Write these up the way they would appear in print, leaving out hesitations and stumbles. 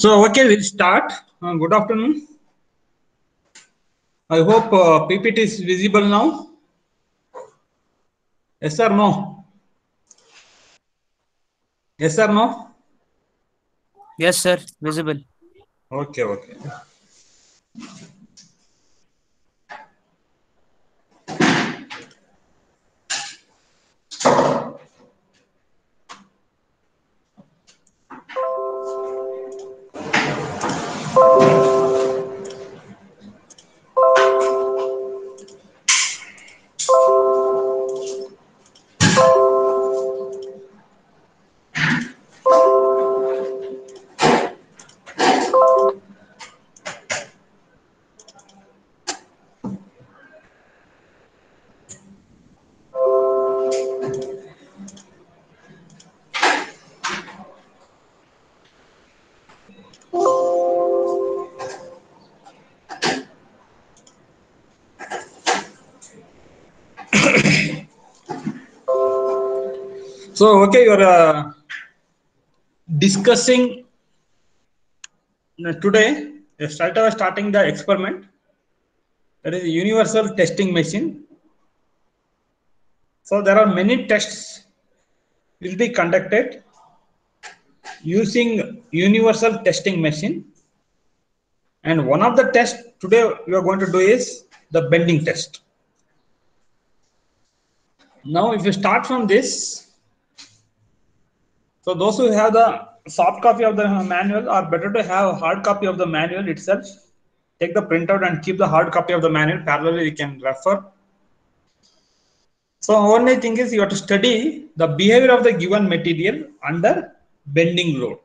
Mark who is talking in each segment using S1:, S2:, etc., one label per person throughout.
S1: So, okay, we'll start. Good afternoon. I hope PPT is visible now. Yes or no? Yes or no?
S2: Yes, sir. Visible.
S1: Okay, okay. So, okay, you're discussing today. Starting the experiment. That is a universal testing machine. So, there are many tests will be conducted using universal testing machine. And one of the tests today we are going to do is the bending test. Now, if you start from this, so those who have the soft copy of the manual are better to have a hard copy of the manual itself. Take the printout and keep the hard copy of the manual. Parallelly, you can refer. So only thing is you have to study the behavior of the given material under bending load.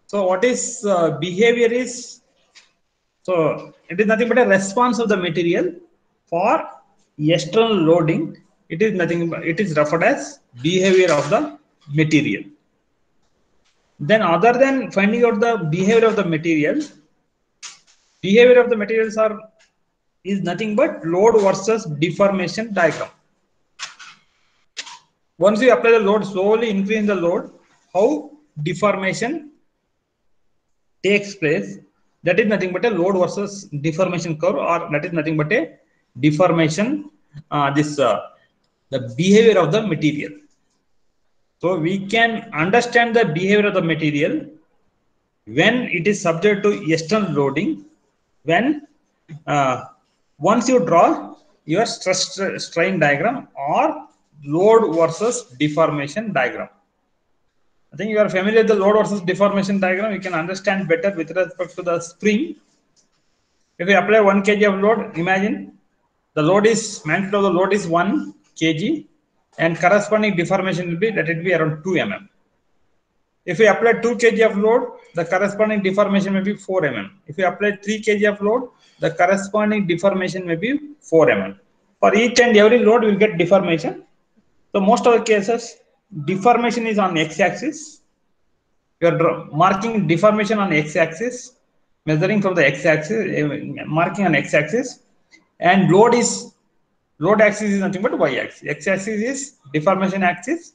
S1: So what is behavior is, so it is nothing but a response of the material for external loading. It is nothing but it is referred as behavior of the material. Then other than finding out the behavior of the material, behavior of the materials are is nothing but load versus deformation diagram. Once you apply the load, slowly increase the load, how deformation takes place, that is nothing but a load versus deformation curve, or that is nothing but a deformation, the behavior of the material. So we can understand the behavior of the material when it is subject to external loading, when once you draw your stress strain diagram or load versus deformation diagram. I think you are familiar with the load versus deformation diagram. You can understand better with respect to the spring. If you apply 1 kg of load, imagine the load is magnitude of the load is 1 kg and corresponding deformation will be that it will be around 2 mm. If we apply 2 kg of load, the corresponding deformation may be 4 mm. If we apply 3 kg of load, the corresponding deformation may be 4 mm. For each and every load, we will get deformation. So most of the cases, deformation is on x-axis. You are marking deformation on x-axis, measuring from the x-axis, marking on x-axis, and load axis is nothing but y-axis. X-axis is deformation axis,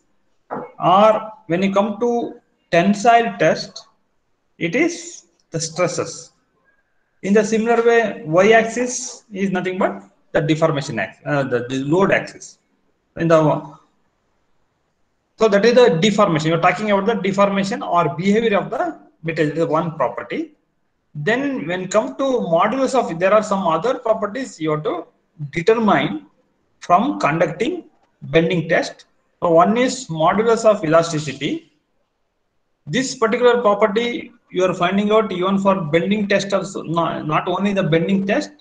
S1: or when you come to tensile test, it is the stresses. In the similar way, y-axis is nothing but the deformation axis, the load axis. In the So that is the deformation. You're talking about the deformation or behavior of the material, one property. Then when come to modulus of, there are some other properties you have to determine from conducting bending test. So one is modulus of elasticity. This particular property you are finding out even for bending test also, not only the bending test,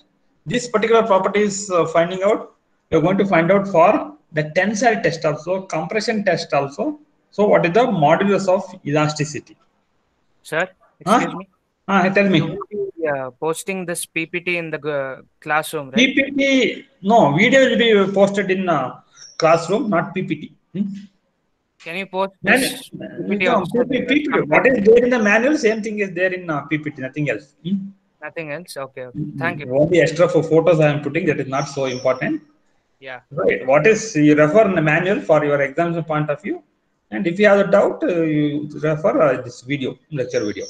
S1: this particular property is finding out, you're going to find out for the tensile test also, compression test also. So what is the modulus of elasticity?
S2: Sir, excuse me.
S1: Tell me.
S2: You will be posting this PPT in the classroom, right?
S1: PPT, no, video will be posted in classroom, not PPT.
S2: Can you post this PPT
S1: No,
S2: also?
S1: PPT. What is there in the manual, same thing is there in PPT, nothing else.
S2: Nothing else? Okay, okay. Thank you.
S1: Only extra for photos I am putting, that is not so important.
S2: Yeah.
S1: Right. What is you refer in the manual for your exams point of view? And if you have a doubt, you refer this video, lecture video.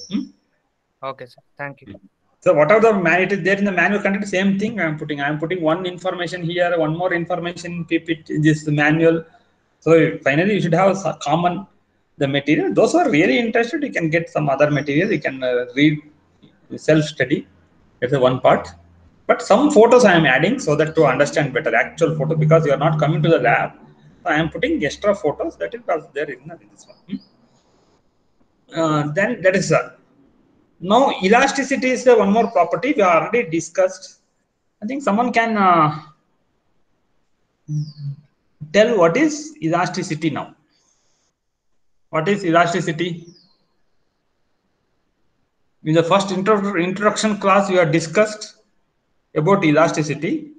S2: Okay, sir. Thank you.
S1: So whatever the it is there in the manual content, same thing I am putting. I am putting one information here, one more information in PPT, this manual. So finally, you should have a common the material. Those who are really interested, you can get some other material. You can read self-study. That's the one part. But some photos I am adding so that to understand better actual photo, because you are not coming to the lab. So I am putting extra photos that is there in this one. Then that is now elasticity is the one more property we already discussed. I think someone can tell what is elasticity now. What is elasticity? In the first introduction class, we have discussed about elasticity.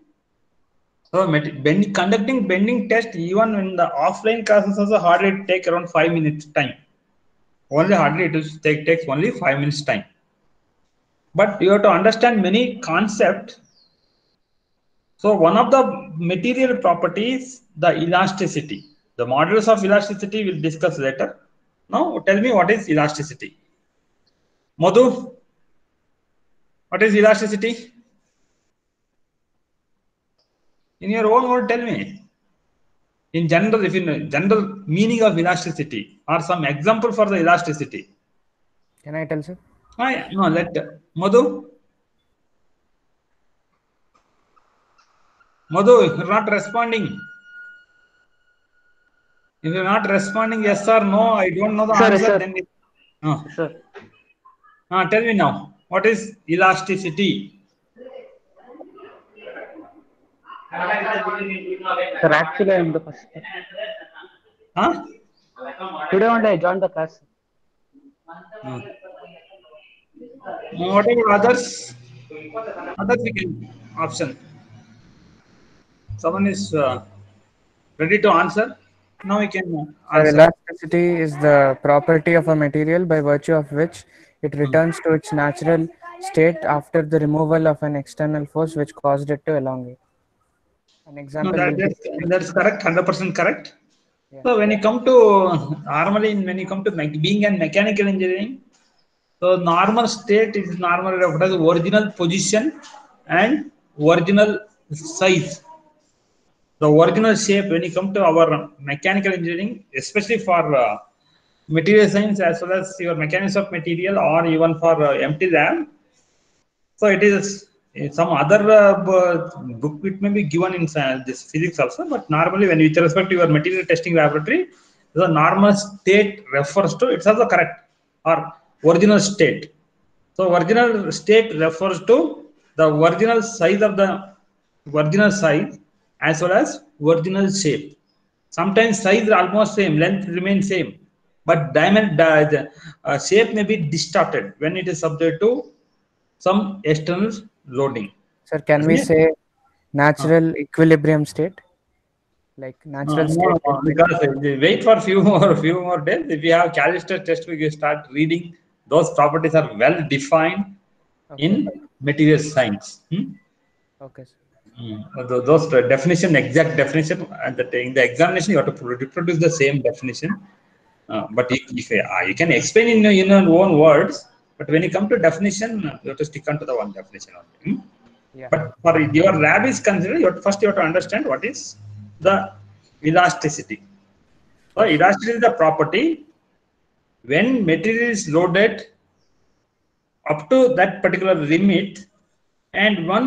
S1: So conducting bending test, even in the offline classes, also hardly take around 5 minutes time. Only hardly it will takes only 5 minutes time. But you have to understand many concepts. So one of the material properties, the elasticity. The modulus of elasticity we'll discuss later. Now tell me what is elasticity. Madhu, what is elasticity? In your own word, tell me. In general, if in general meaning of elasticity or some example for the elasticity.
S2: Can I tell, sir?
S1: No, let Madhu. Madhu, you're not responding. If you're not responding yes or no, I don't know the answer.
S3: Sir.
S1: Then
S3: Sir.
S1: Tell me now, what is elasticity?
S3: Sir, actually, I am the first.
S1: Huh?
S3: Today only I joined the class.
S1: What about others? Others we can option. Someone is ready to answer. Now we can
S2: Sir,
S1: answer.
S2: elasticity is the property of a material by virtue of which it returns to its natural state after the removal of an external force which caused it to elongate. An
S1: No,
S2: example will be
S1: that's correct, 100% correct.
S2: Yeah.
S1: So when you come to normally, when you come to being an mechanical engineering, so normal state is normally referred as original position and original size. The original shape when you come to our mechanical engineering, especially for material science as well as your mechanics of material or even for empty lab. So it is some other book it may be given in this physics also, but normally when with respect to your material testing laboratory, the normal state refers to it's also correct or original state. So original state refers to the original size of the original size as well as original shape. Sometimes size is almost same, length remains same, but the shape may be distorted when it is subject to some external loading.
S2: Sir, can we say natural equilibrium state? Like natural state.
S1: No, because wait for few more days. If you have Callister test, we start reading. Those properties are well defined in material science.
S2: Okay, sir.
S1: Those definition, exact definition, and in the examination you have to reproduce the same definition. But if you can explain in your own words, but when you come to definition, you have to stick on to the one definition only.
S2: Yeah.
S1: But for your lab is considered, first you have to understand what is the elasticity. So elasticity is the property when material is loaded up to that particular limit, and when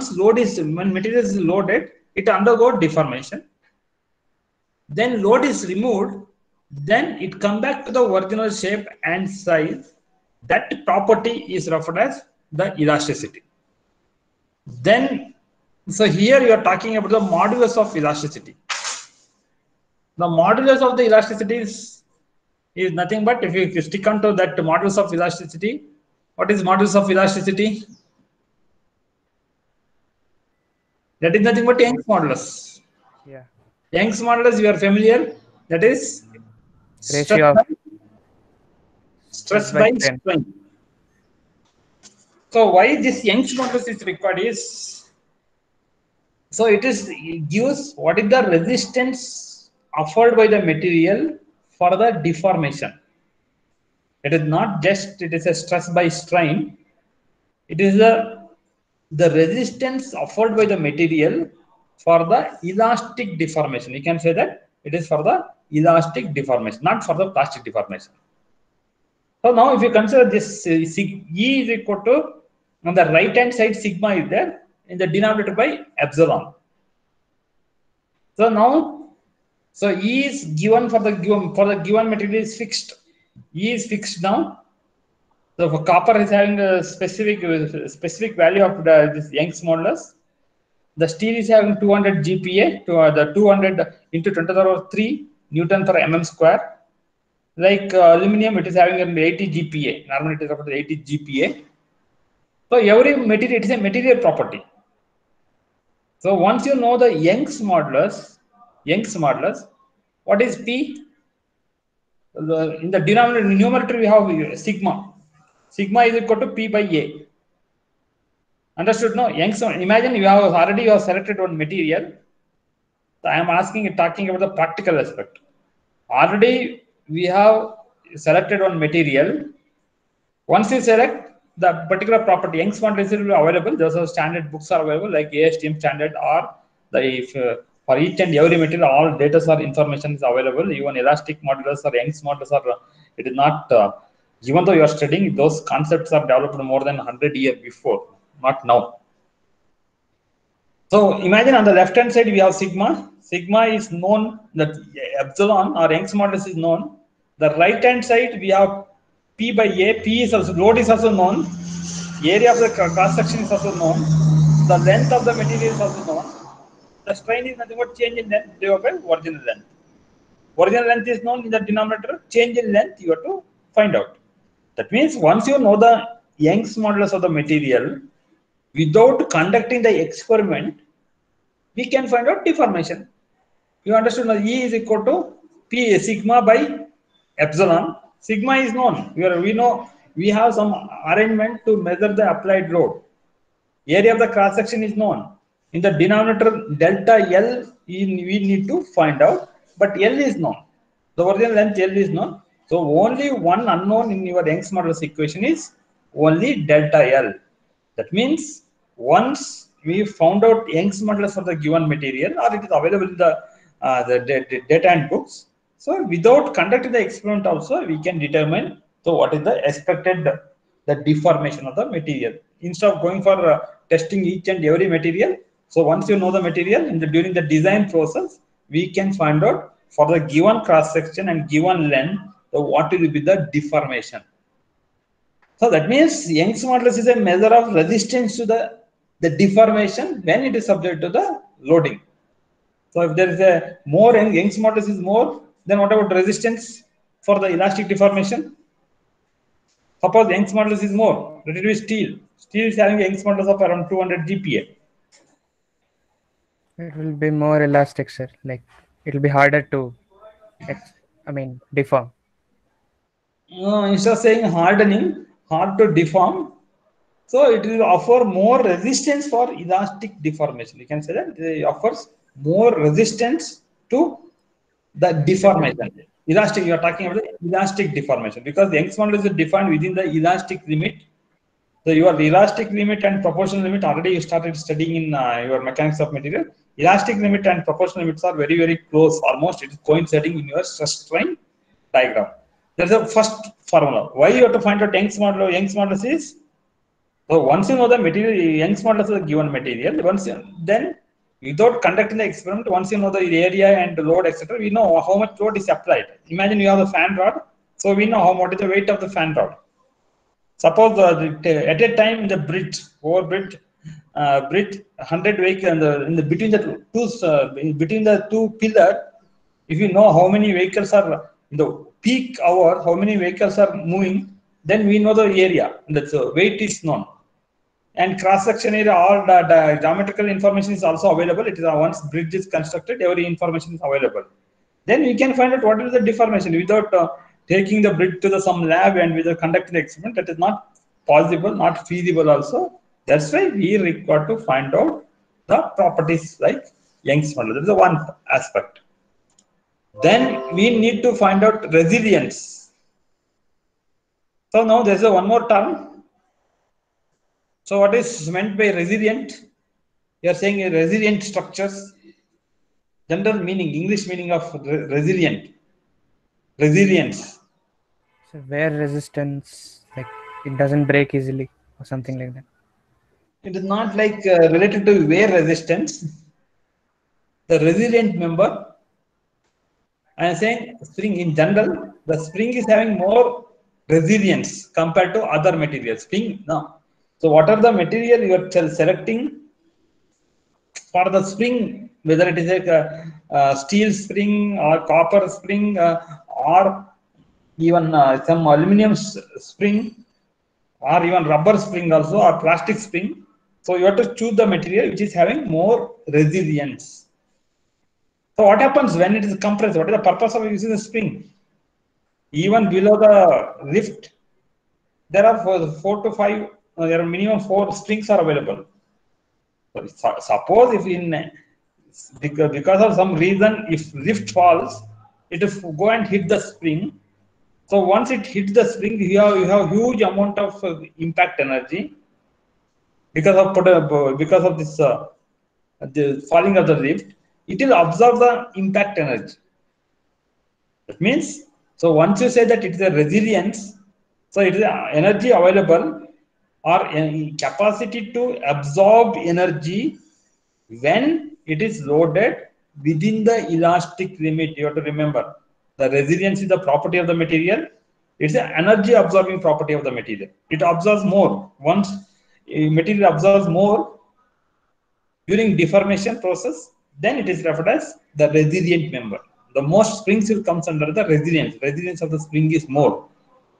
S1: material is loaded, it undergoes deformation. Then load is removed, then it come back to the original shape and size. That property is referred as the elasticity. Then, so here you are talking about the modulus of elasticity. The modulus of the elasticity is nothing but, if you stick onto that modulus of elasticity, what is modulus of elasticity? That is nothing but Young's modulus.
S2: Yeah.
S1: Young's modulus, you are familiar? That is
S2: Ratio of
S1: stress by strain. So why this Young's modulus is required is, so it gives what is the resistance offered by the material for the deformation. It is not just it is a stress by strain. It is the resistance offered by the material for the elastic deformation. You can say that it is for the elastic deformation, not for the plastic deformation. So now if you consider this E is equal to, on the right hand side sigma is there, in the denominator by epsilon. So now, so E is given for the given material is fixed. E is fixed now. So for copper is having a specific value of this Young's modulus. The steel is having 200 GPa, to the 200 into 10 to the power 3 Newton per mm square. Like aluminum, it is having an 80 GPa. Normally, it is about 80 GPa. So every material, it is a material property. So once you know the Young's modulus, what is P? In the denominator, numerator, we have sigma. Sigma is equal to P by A. Understood? No? Young's, imagine you have selected one material. So I am talking about the practical aspect. Already we have selected one material. Once you select the particular property, Young's modulus will be available. Those are standard books are available, like ASTM standard, or for each and every material, all data or information is available. Even elastic modulus or Young's modulus it is not. Even though you are studying, those concepts are developed more than 100 years before, not now. So imagine on the left hand side we have sigma. Sigma is known, that epsilon or Young's modulus is known. The right hand side we have P by A. P is also, load is also known. Area of the cross section is also known. The length of the material is also known. The strain is nothing but change in length divided by original length. Original length is known in the denominator. Change in length you have to find out. That means once you know the Young's modulus of the material, without conducting the experiment, we can find out deformation. You understood? Now E is equal to P sigma by epsilon. Sigma is known. We know we have some arrangement to measure the applied load. Area of the cross section is known. In the denominator, delta L we need to find out, but L is known. The original length L is known. So only one unknown in your Young's modulus equation is only delta L. That means once we found out Young's modulus for the given material, or it is available in the data and books. So without conducting the experiment also, we can determine what is the expected the deformation of the material. Instead of going for testing each and every material, so once you know the material during the design process, we can find out for the given cross section and given length, what will be the deformation. So that means Young's modulus is a measure of resistance to the deformation when it is subject to the loading. So if there is a more Young's modulus is more, then what about resistance for the elastic deformation? Suppose Young's modulus is more, let it be steel. Steel is having Young's modulus of around 200 GPa.
S2: It will be more elastic, sir. Like it will be harder to, deform.
S1: Instead of saying hardening, hard to deform, so it will offer more resistance for elastic deformation. You can say that it offers more resistance to the deformation. Elastic, you are talking about the elastic deformation, because the Young's modulus is defined within the elastic limit. So your elastic limit and proportional limit, already you started studying in your mechanics of material. Elastic limit and proportional limits are very, very close. Almost it is coinciding in your stress strain diagram. That's the first formula. Why you have to find out Young's modulus? Young's modulus is, so once you know the material, Young's modulus is a given material. Then without conducting the experiment, once you know the area and the load, etc., we know how much load is applied. Imagine you have a fan rod, so we know what is the weight of the fan rod. Suppose at a time in the bridge, 100 vehicles between the two pillars, if you know how many vehicles are in the peak hour, how many vehicles are moving, then we know the area. That's weight is known. And cross-section area, all the geometrical information is also available. It is once bridge is constructed, every information is available. Then we can find out what is the deformation without taking the bridge to some lab and without conducting the experiment. That is not possible, not feasible also. That's why we require to find out the properties like Young's modulus. That is the one aspect. Then we need to find out resilience. So now there's a one more term. So what is meant by resilient? You are saying resilient structures. General meaning, English meaning of resilient. Resilience.
S2: So wear resistance, like it doesn't break easily or something like that.
S1: It is not like related to wear resistance. The resilient member, I am saying spring in general, the spring is having more resilience compared to other materials. Spring, no. So what are the material you are selecting for the spring, whether it is a steel spring or copper spring or even some aluminum spring or even rubber spring also or plastic spring. So you have to choose the material which is having more resilience. So what happens when it is compressed? What is the purpose of using the spring? Even below the lift, there are four to five, there are minimum 4 springs are available. So suppose if in because of some reason, if lift falls, it will go and hit the spring. So once it hits the spring, you have huge amount of impact energy because of this the falling of the lift. It will absorb the impact energy. That means, so once you say that it is a resilience, so it is energy available or capacity to absorb energy when it is loaded within the elastic limit. You have to remember, the resilience is the property of the material. It's an energy absorbing property of the material. It absorbs more. Once a material absorbs more during deformation process, then it is referred as the resilient member. The most springs will comes under the resilience. Resilience of the spring is more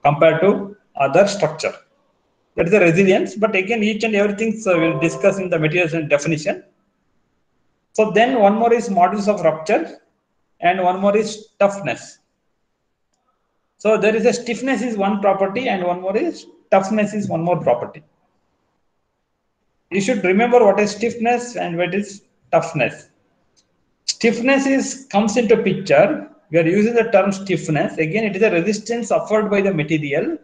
S1: compared to other structure. That is the resilience. But again, each and everything we'll discuss in the materials and definition. So then one more is modulus of rupture and one more is toughness. So there is a stiffness is one property and one more is toughness is one more property. You should remember what is stiffness and what is toughness. Stiffness comes into picture. We are using the term stiffness. Again, it is a resistance offered by the material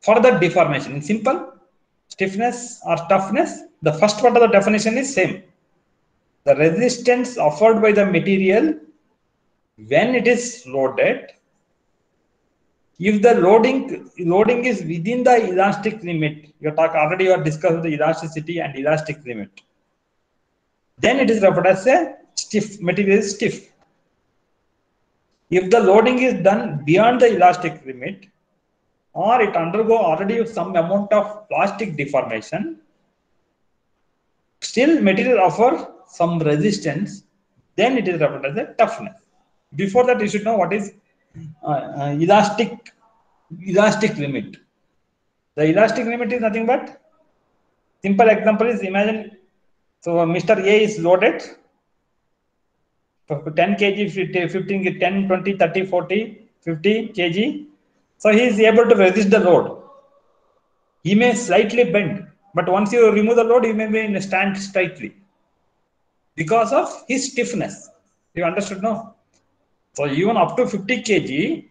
S1: for the deformation. In simple, stiffness or toughness, the first part of the definition is same. The resistance offered by the material when it is loaded, if the loading is within the elastic limit, you are discussed the elasticity and elastic limit, then it is referred as a stiff material is stiff. If the loading is done beyond the elastic limit or it undergo already some amount of plastic deformation, still material offer some resistance, then it is referred as a toughness. Before that, you should know what is elastic limit. The elastic limit is nothing but, simple example is, imagine, so Mr. A is loaded for 10 kg, 15, 10, 20, 30, 40, 50 kg. So he is able to resist the load. He may slightly bend, but once you remove the load, he may stand straightly because of his stiffness. You understood, no? So even up to 50 kg,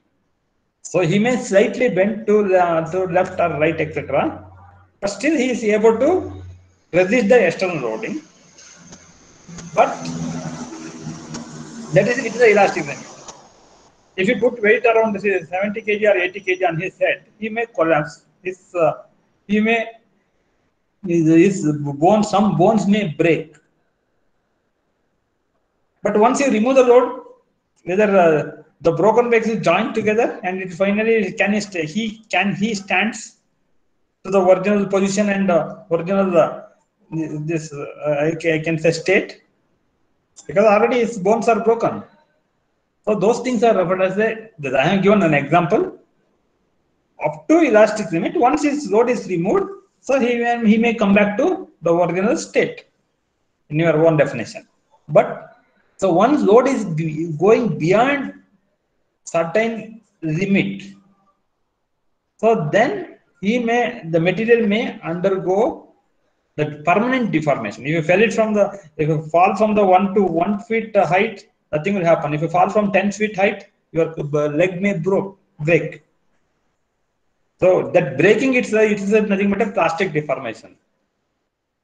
S1: so he may slightly bend to left or right, etc. But still he is able to resist the external loading. But that is it is the elastic limit. If you put weight around 70 kg or 80 kg on his head, he may collapse. Some bones may break. But once you remove the load, whether the broken legs is joined together and it finally he stands to the original position and original I can say state, because already his bones are broken. So those things are referred as I have given an example. Up to elastic limit, once his load is removed, so he may come back to the original state in your own definition. But so once load is going beyond certain limit, so then the material may undergo the permanent deformation. If you fall from the 1 to 1 feet height nothing will happen. If you fall from 10 feet height, your leg may break. So that breaking, it is nothing but a plastic deformation.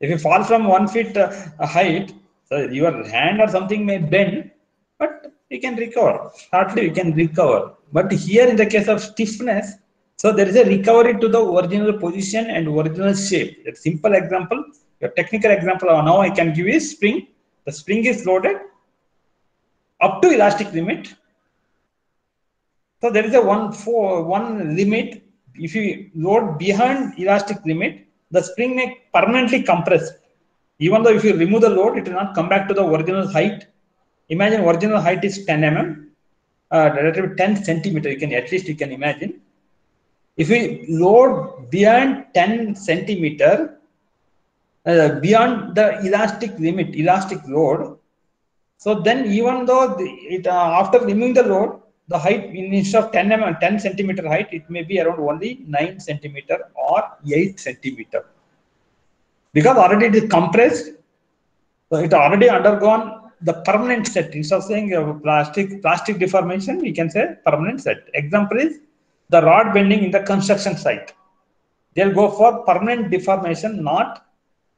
S1: If you fall from 1 feet height, so your hand or something may bend, but you can recover. Hardly you can recover. But here in the case of stiffness, so there is a recovery to the original position and original shape. A simple example, a technical example now I can give you spring. The spring is loaded up to elastic limit. So there is a one limit. If you load behind elastic limit, the spring may permanently compress. Even though if you remove the load, it will not come back to the original height. Imagine original height is 10 mm, relatively 10 centimeter. You can imagine. If we load beyond 10 centimeter, beyond the elastic limit, elastic load, so then even though after removing the load, the height instead of 10 centimeter height, it may be around only 9 centimeter or 8 centimeter. Because already it is compressed, so it already undergone the permanent set. Instead of saying plastic deformation, we can say permanent set. Example is the rod bending in the construction site. They'll go for permanent deformation, not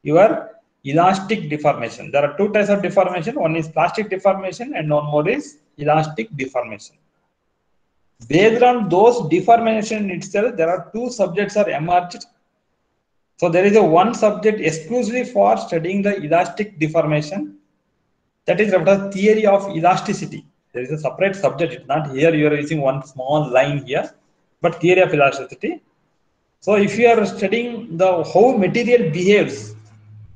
S1: your elastic deformation. There are two types of deformation. One is plastic deformation and one more is elastic deformation. Based on those deformation itself, there are two subjects are emerged. So there is a one subject exclusively for studying the elastic deformation. That is the theory of elasticity. There is a separate subject. It's not here. You are using one small line here, but theory of elasticity. So if you are studying the how material behaves,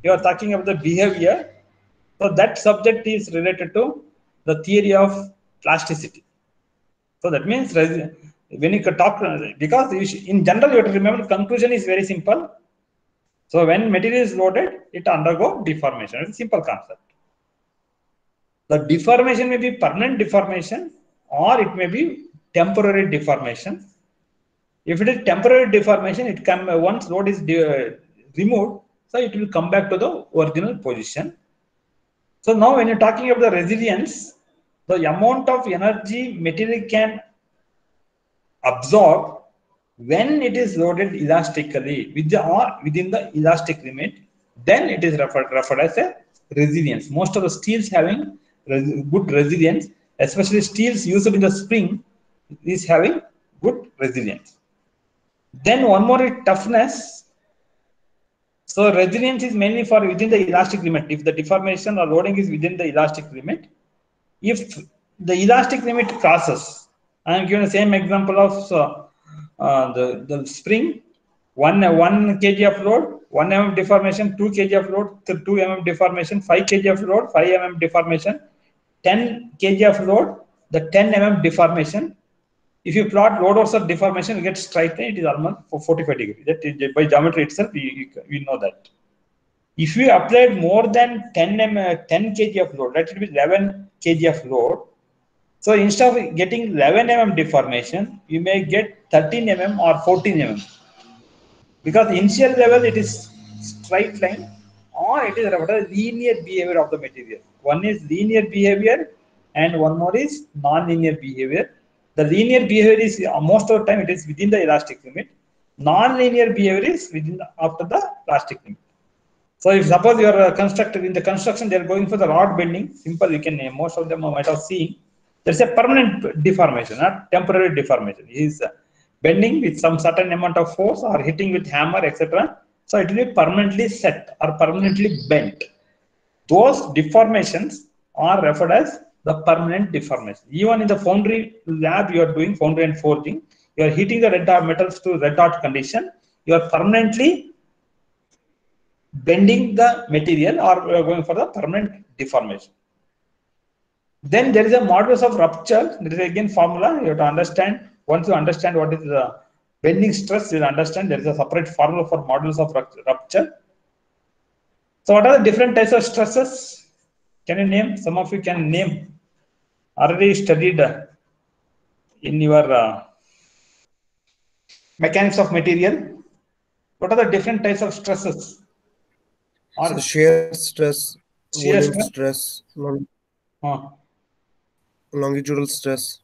S1: you are talking about the behavior. So that subject is related to the theory of plasticity. So that means when you talk, because in general you have to remember conclusion is very simple. So when material is loaded, it undergo deformation. It's a simple concept. The deformation may be permanent deformation or it may be temporary deformation. If it is temporary deformation, it can once load is removed, so it will come back to the original position. So now when you're talking about the resilience, the amount of energy material can absorb when it is loaded elastically within the elastic limit, then it is referred as a resilience. Most of the steels having good resilience, especially steels used in the spring, is having good resilience. Then one more is toughness. So resilience is mainly for within the elastic limit. If the deformation or loading is within the elastic limit, if the elastic limit crosses, I am giving the same example of the spring, 1 kg of load, 1 mm deformation, 2 kg of load, 2 mm deformation, 5 kg of load, 5 mm deformation, 10 kg of load, the 10 mm deformation. If you plot load versus deformation, you get straight line, it is almost for 45 degrees. That is, by geometry itself, we know that. If you applied more than 10 kg of load, that will be 11 kg of load. So instead of getting 11 mm deformation, you may get 13 mm or 14 mm. Because initial level it is straight line or it is a linear behavior of the material. One is linear behavior and one more is non-linear behavior. The linear behavior is most of the time it is within the elastic limit. Non-linear behavior is after the plastic limit. So if suppose you are constructed in the construction, they are going for the rod bending. Simple, you can name. Most of them might have seen. There's a permanent deformation, not temporary deformation. He is bending with some certain amount of force or hitting with hammer, etc. So it will be permanently set or permanently bent. Those deformations are referred as the permanent deformation. Even in the foundry lab, you are doing foundry and forging. You are heating the red hot metals to red hot condition. You are permanently bending the material or going for the permanent deformation. Then there is a modulus of rupture. There is again formula you have to understand. Once you understand what is the bending stress, you will understand there is a separate formula for modulus of rupture. So what are the different types of stresses? Can you name? Some of you can name. Already studied in your mechanics of material. What are the different types of stresses?
S4: So shear stress,
S1: Shear
S4: volume
S1: stress?
S4: stress. Longitudinal stress.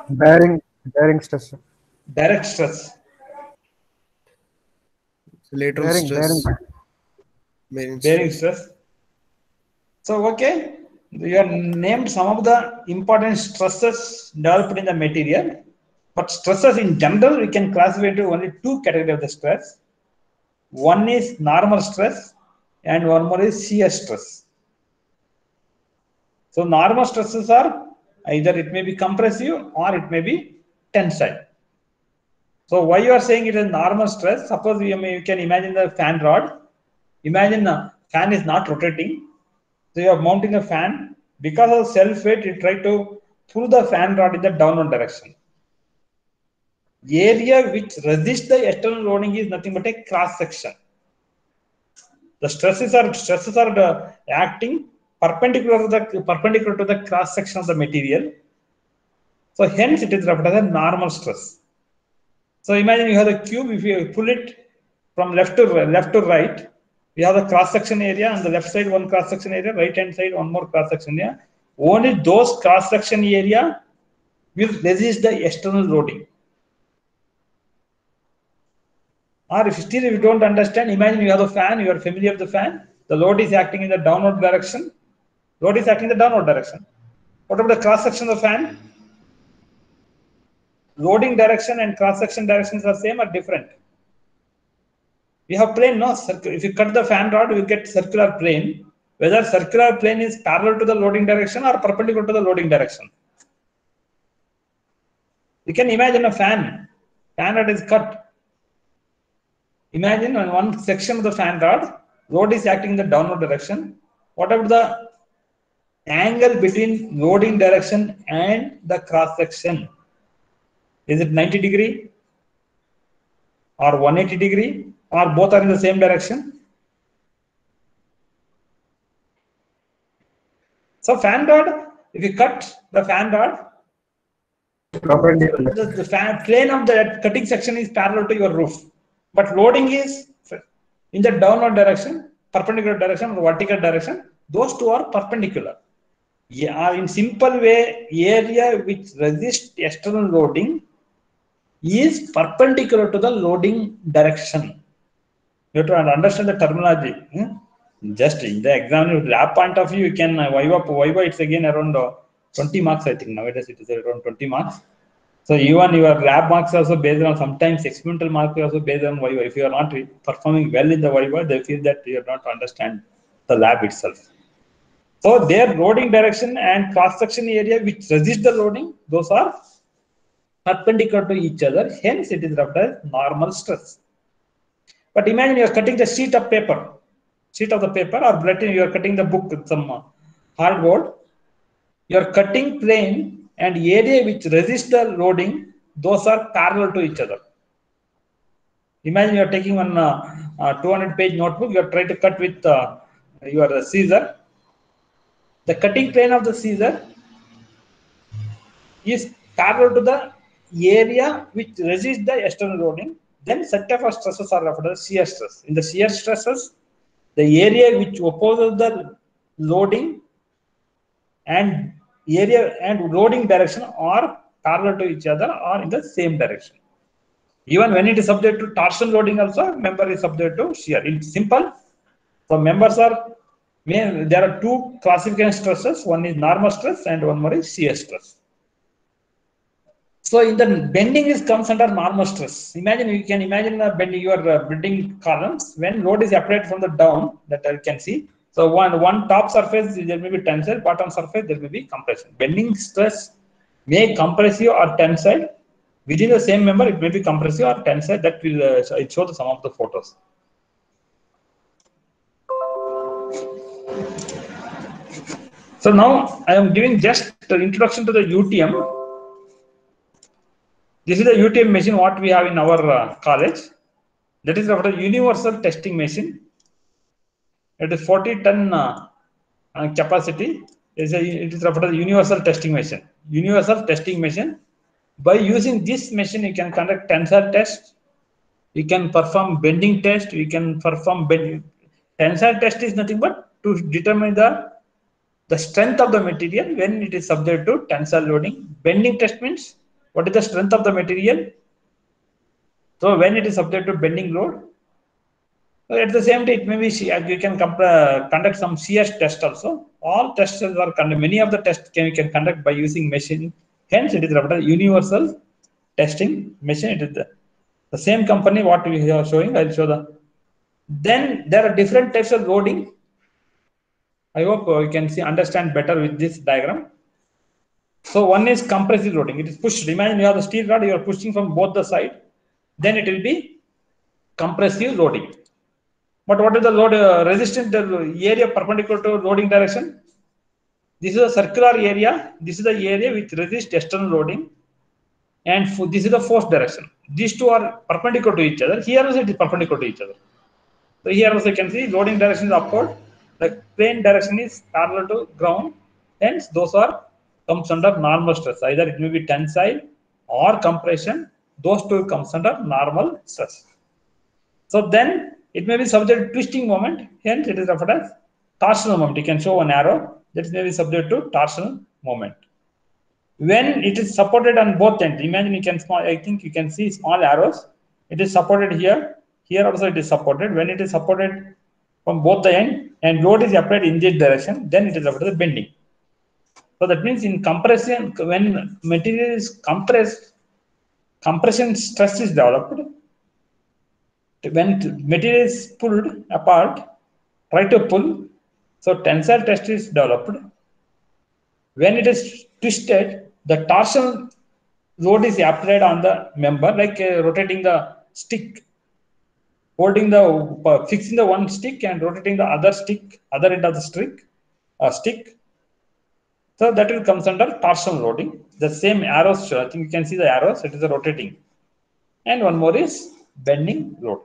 S2: Bearing stress, sir.
S1: Direct stress.
S4: Lateral
S2: Bearing
S4: stress. Bearing
S1: Bearing
S4: stress.
S1: stress. So, okay, you have named some of the important stresses developed in the material, but stresses in general, we can classify into only two categories of the stress. One is normal stress and one more is shear stress. So, normal stresses are either it may be compressive or it may be tensile. So, why you are saying it is normal stress? Suppose you can imagine the fan rod. Imagine the fan is not rotating. So, you are mounting a fan. Because of self weight, you try to pull the fan rod in the downward direction. The area which resists the external loading is nothing but a cross section. The stresses are acting perpendicular to the cross section of the material. So hence it is referred as a normal stress. So imagine you have a cube. If you pull it from left to right, we have the cross section area on the left side, one cross section area, right hand side, one more cross section area. Only those cross section area will resist the external loading. Or if you don't understand, imagine you have a fan, you are familiar with the fan, the load is acting in the downward direction. Load is acting in the downward direction. What about the cross section of the fan? Loading direction and cross section directions are same or different? We have plane, no? If you cut the fan rod, you get circular plane. Whether circular plane is parallel to the loading direction or perpendicular to the loading direction. You can imagine a fan rod is cut. Imagine on one section of the fan rod, load is acting in the downward direction. What about the angle between loading direction and the cross section? Is it 90 degree or 180 degree or both are in the same direction? So fan rod, if you cut the fan rod, the fan plane of the cutting section is parallel to your roof, but loading is in the downward direction, perpendicular direction or vertical direction. Those two are perpendicular. Yeah, in simple way, area which resists external loading is perpendicular to the loading direction. You have to understand the terminology. Just in the exam lab point of view, you can Viva it's again around 20 marks, I think. Nowadays it is around 20 marks. So even your lab marks also based on sometimes experimental marks also based on Viva. If you are not performing well in the Viva, they feel that you are not understand the lab itself. So their loading direction and cross section area which resist the loading, those are perpendicular to each other. Hence it is referred as normal stress. But imagine you are cutting the sheet of the paper or you are cutting the book with some hardboard. You are cutting plane and area which resist the loading, those are parallel to each other. Imagine you are taking one 200-page notebook, you are trying to cut with your scissor. The cutting plane of the scissor is parallel to the area which resists the external loading. Then set type of stresses are referred as shear stress. In the shear stresses, the area which opposes the loading and area and loading direction are parallel to each other or in the same direction. Even when it is subject to torsion loading also, member is subject to shear. It's simple. So members are, there are two classification stresses. One is normal stress and one more is shear stress. So in the bending comes under normal stress. Imagine, you can imagine bending your bending columns when load is applied from the down, that you can see. So one top surface there may be tensile, bottom surface there may be compression. Bending stress may compressive or tensile. Within the same member it may be compressive or tensile. That will show some of the photos. So now I am giving just the introduction to the UTM. This is the UTM machine what we have in our college. That is a universal testing machine. It is 40-ton capacity. It is referred as universal testing machine. Universal testing machine. By using this machine, you can conduct tensile test. You can perform bending test. You can perform bending. Tensile test is nothing but to determine the the strength of the material when it is subject to tensile loading. Bending test means what is the strength of the material. So when it is subject to bending load, at the same time, it may be you can conduct some shear test also. All tests are conducted. Many of the tests you can conduct by using machine. Hence, it is a universal testing machine. It is the same company what we are showing. I'll show the. Then there are different types of loading. I hope you can understand better with this diagram. So one is compressive loading. It is pushed. Imagine you have the steel rod. You are pushing from both the side. Then it will be compressive loading. But what is the load resistance, the area perpendicular to loading direction? This is a circular area. This is the area which resists external loading. And this is the force direction. These two are perpendicular to each other. Here also it is perpendicular to each other. So here also you can see loading direction is upward. The plane direction is parallel to ground. Hence those are comes under normal stress. Either it may be tensile or compression. Those two comes under normal stress. So then it may be subject to twisting moment. Hence it is referred as torsional moment. You can show an arrow that may be subject to torsional moment. When it is supported on both ends, imagine you can I think you can see small arrows. It is supported here. Here also it is supported. When it is supported from both the end and load is applied in this direction, then it is referred as bending. So that means in compression, when material is compressed, compression stress is developed. When material is pulled apart, try to pull, so tensile test is developed. When it is twisted, the torsional load is applied on the member, like rotating the stick, holding the fixing the one stick and rotating the other stick, other end of the stick. So that will comes under torsional loading. The same arrows, I think you can see the arrows. It is a rotating, and one more is bending load.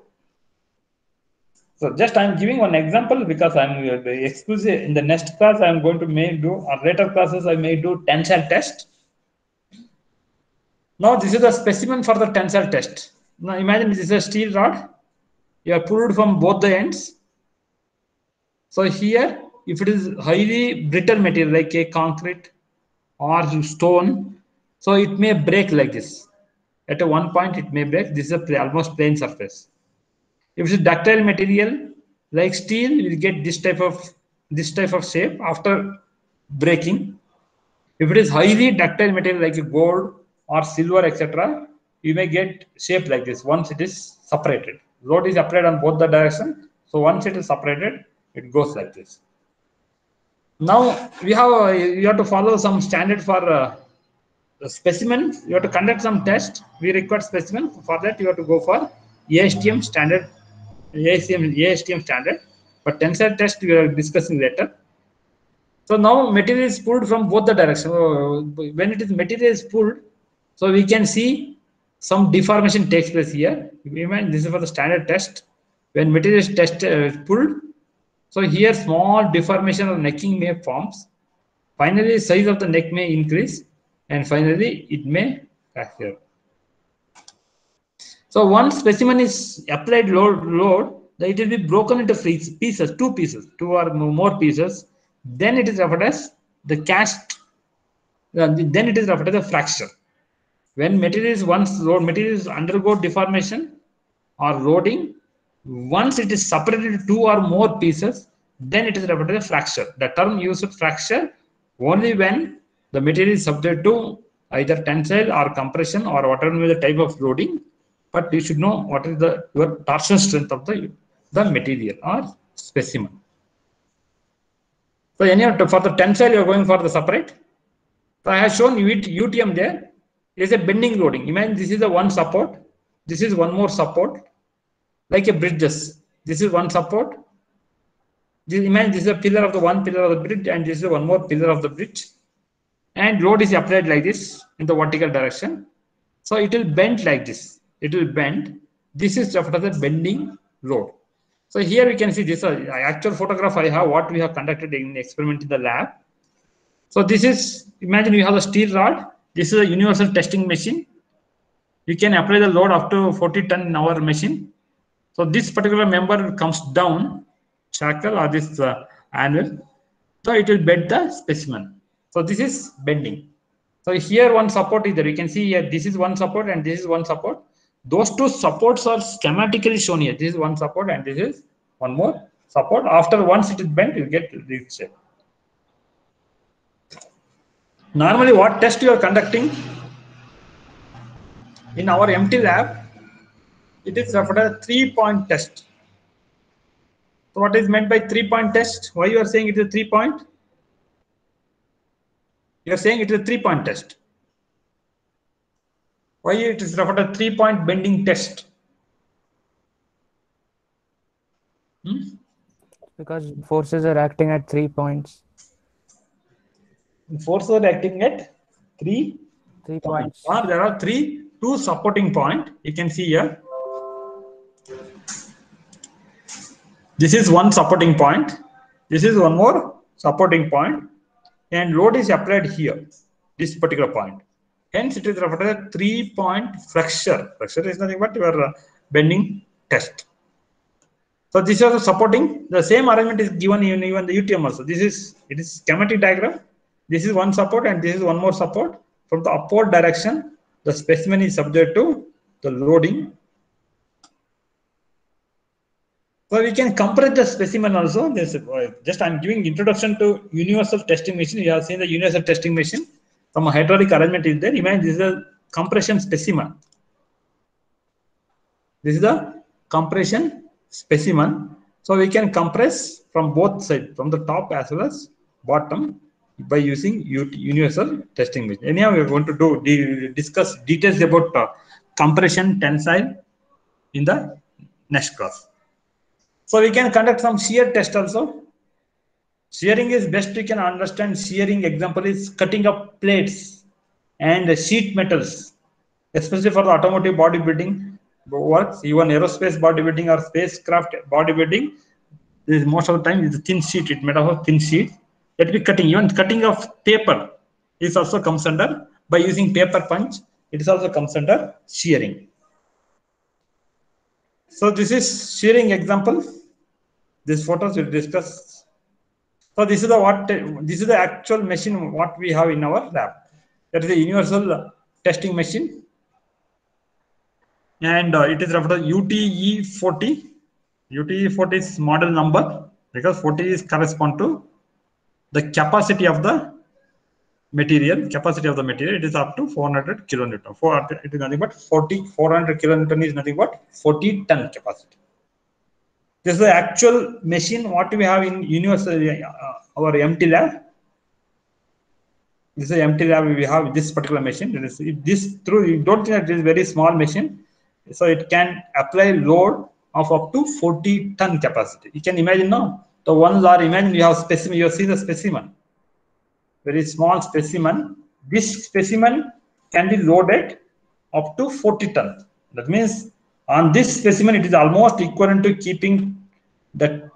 S1: So just I'm giving one example because I'm exclusive. In the next class, I'm going to do, or later classes, I may do tensile test. Now this is the specimen for the tensile test. Now imagine this is a steel rod. You are pulled from both the ends. So here, if it is highly brittle material like a concrete or stone, so it may break like this. At a one point, it may break. This is a almost plain surface. If it is ductile material like steel, you will get this type of shape after breaking. If it is highly ductile material like gold or silver, etc., you may get shape like this once it is separated. Load is applied on both the direction. So once it is separated, it goes like this. Now you have to follow some standard for specimen. You have to conduct some test. We require specimen. For that, you have to go for ASTM standard. ASTM standard, but tensile test we are discussing later. So now material is pulled from both the directions. When it is material is pulled, so we can see some deformation takes place here. Imagine this is for the standard test. When material is pulled, so here small deformation of necking may forms. Finally, size of the neck may increase, and finally it may fracture. So once specimen is applied load, it will be broken into pieces, two or more pieces. Then it is referred as the cast. Then it is referred as a fracture. When material is undergo deformation or loading, once it is separated into two or more pieces, then it is referred as a fracture. The term used fracture only when the material is subject to either tensile or compression or whatever the type of loading. But you should know what is your torsion strength of the material or specimen. So anyhow, for the tensile, you are going for the separate. So I have shown UTM there. It is a bending loading. Imagine this is the one support. This is one more support, like a bridges. This is one support. Imagine this is a pillar of the one pillar of the bridge, and this is one more pillar of the bridge. And load is applied like this in the vertical direction. So it will bend like this. It will bend. This is referred as a bending load. So here we can see this actual photograph I have what we have conducted in the experiment in the lab. So this is, imagine you have a steel rod. This is a universal testing machine. You can apply the load up to 40 ton in our machine. So this particular member comes down, shackle or this anvil. So it will bend the specimen. So this is bending. So here one support is there. You can see here this is one support and this is one support. Those two supports are schematically shown here. This is one support and this is one more support. After once it is bent, you get this shape. Normally, what test you are conducting in our empty lab, it is referred as 3-point test. So what is meant by 3-point test? Why you are saying it is a 3-point? You are saying it is a 3-point test. Why it is referred as 3-point bending test?
S2: Because forces are acting at 3 points.
S1: Forces are acting at 3
S2: points.
S1: Or there are two supporting point. You can see here. This is one supporting point. This is one more supporting point, and load is applied here, this particular point. Hence, it is referred as a 3-point flexure. Flexure is nothing but your bending test. So this is also supporting. The same arrangement is given in even the UTM also. It is schematic diagram. This is one support and this is one more support. From the upward direction, the specimen is subject to the loading. So we can compress the specimen also. Just I'm giving introduction to universal testing machine. You have seen the universal testing machine. Some hydraulic arrangement is there. Imagine this is a compression specimen. This is a compression specimen. So we can compress from both sides, from the top as well as bottom, by using universal testing machine. Anyhow, we are going to discuss details about compression tensile in the next class. So we can conduct some shear test also. Shearing is best you can understand. Shearing example is cutting up plates and sheet metals, especially for the automotive bodybuilding works, even aerospace bodybuilding or spacecraft bodybuilding. This is most of the time is a thin sheet. It made of a thin sheet. That we cutting, even cutting of paper is also comes under, by using paper punch, it is also comes under shearing. So this is shearing example. This photos we'll discuss. So this is the actual machine what we have in our lab. That is a universal testing machine, and it is referred to UTE40. UTE40 is model number because 40 is correspond to the capacity of the material. Capacity of the material, it is up to 400 kilonewton. It is nothing but 400 kilonewton is nothing but 40 ton capacity. This is the actual machine what we have in university, our empty lab. This is empty lab. We have this particular machine. You don't think that it is very small machine, so it can apply load of up to 40 ton capacity. You can imagine now. The one large, imagine you have specimen, you see the specimen, very small specimen. This specimen can be loaded up to 40 tons. That means on this specimen, it is almost equivalent to keeping that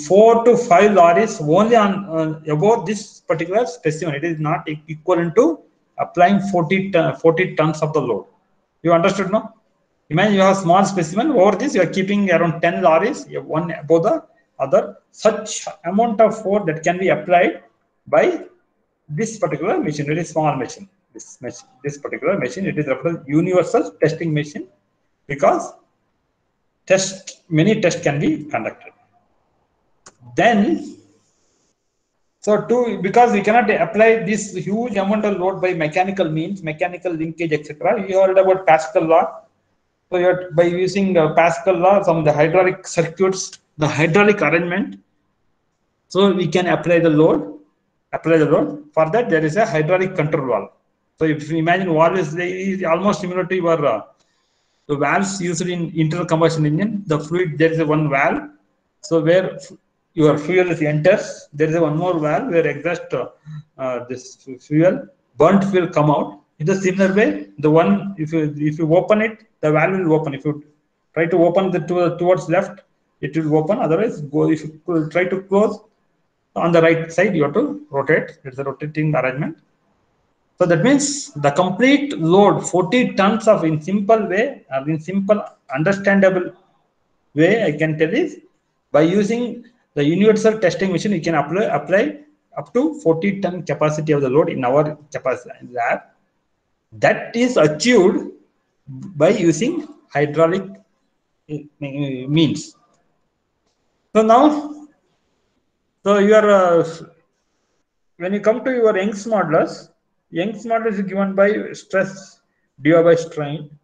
S1: 4 to 5 lorries only on above this particular specimen. It is not equivalent to applying 40 tons of the load. You understood, no? Imagine you have small specimen. Over this, you are keeping around 10 lorries, one above the other. Such amount of force that can be applied by this particular machine, very small machine. This particular machine, it is referred as universal testing machine because many tests can be conducted. Then, because we cannot apply this huge amount of load by mechanical means, mechanical linkage, etc. You heard about Pascal law. So by using Pascal law, some of the hydraulic circuits, the hydraulic arrangement, so we can apply the load. For that, there is a hydraulic control valve. So if you imagine valve is almost similar to your the valves used in internal combustion engine. The fluid, there is one valve. So where your fuel enters, there is one more valve where exhaust this burnt fuel come out. In the similar way, the one if you open it, the valve will open. If you try to open towards left, it will open. Otherwise, if you try to close on the right side, you have to rotate. It's a rotating arrangement. So that means the complete load, 40 tons of, in simple way, or in simple understandable way, I can tell is by using the universal testing machine, you can apply up to 40 ton capacity of the load in our capacity lab. That is achieved by using hydraulic means. So now, so when you come to your Young's modulus is given by stress divided by strain.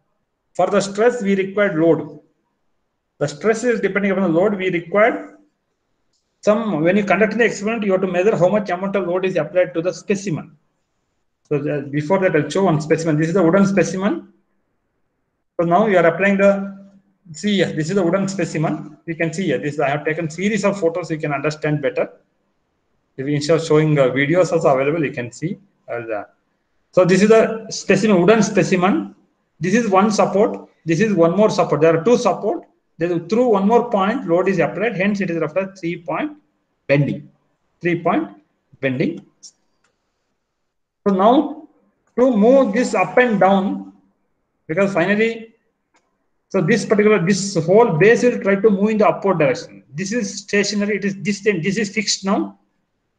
S1: For the stress, we require load. The stress is depending upon the load. We require some, when you conduct the experiment, you have to measure how much amount of load is applied to the specimen. So before that, I'll show one specimen. This is the wooden specimen. So now you are applying see here, this is the wooden specimen. You can see here, I have taken series of photos, you can understand better. If instead of showing videos also available, you can see. So this is the specimen, wooden specimen. This is one support. This is one more support. There are two support. Through one more point, load is applied. Hence, it is after 3-point bending. 3-point bending. So now, to move this up and down, because finally, so this whole base will try to move in the upward direction. This is stationary. It is this is fixed now.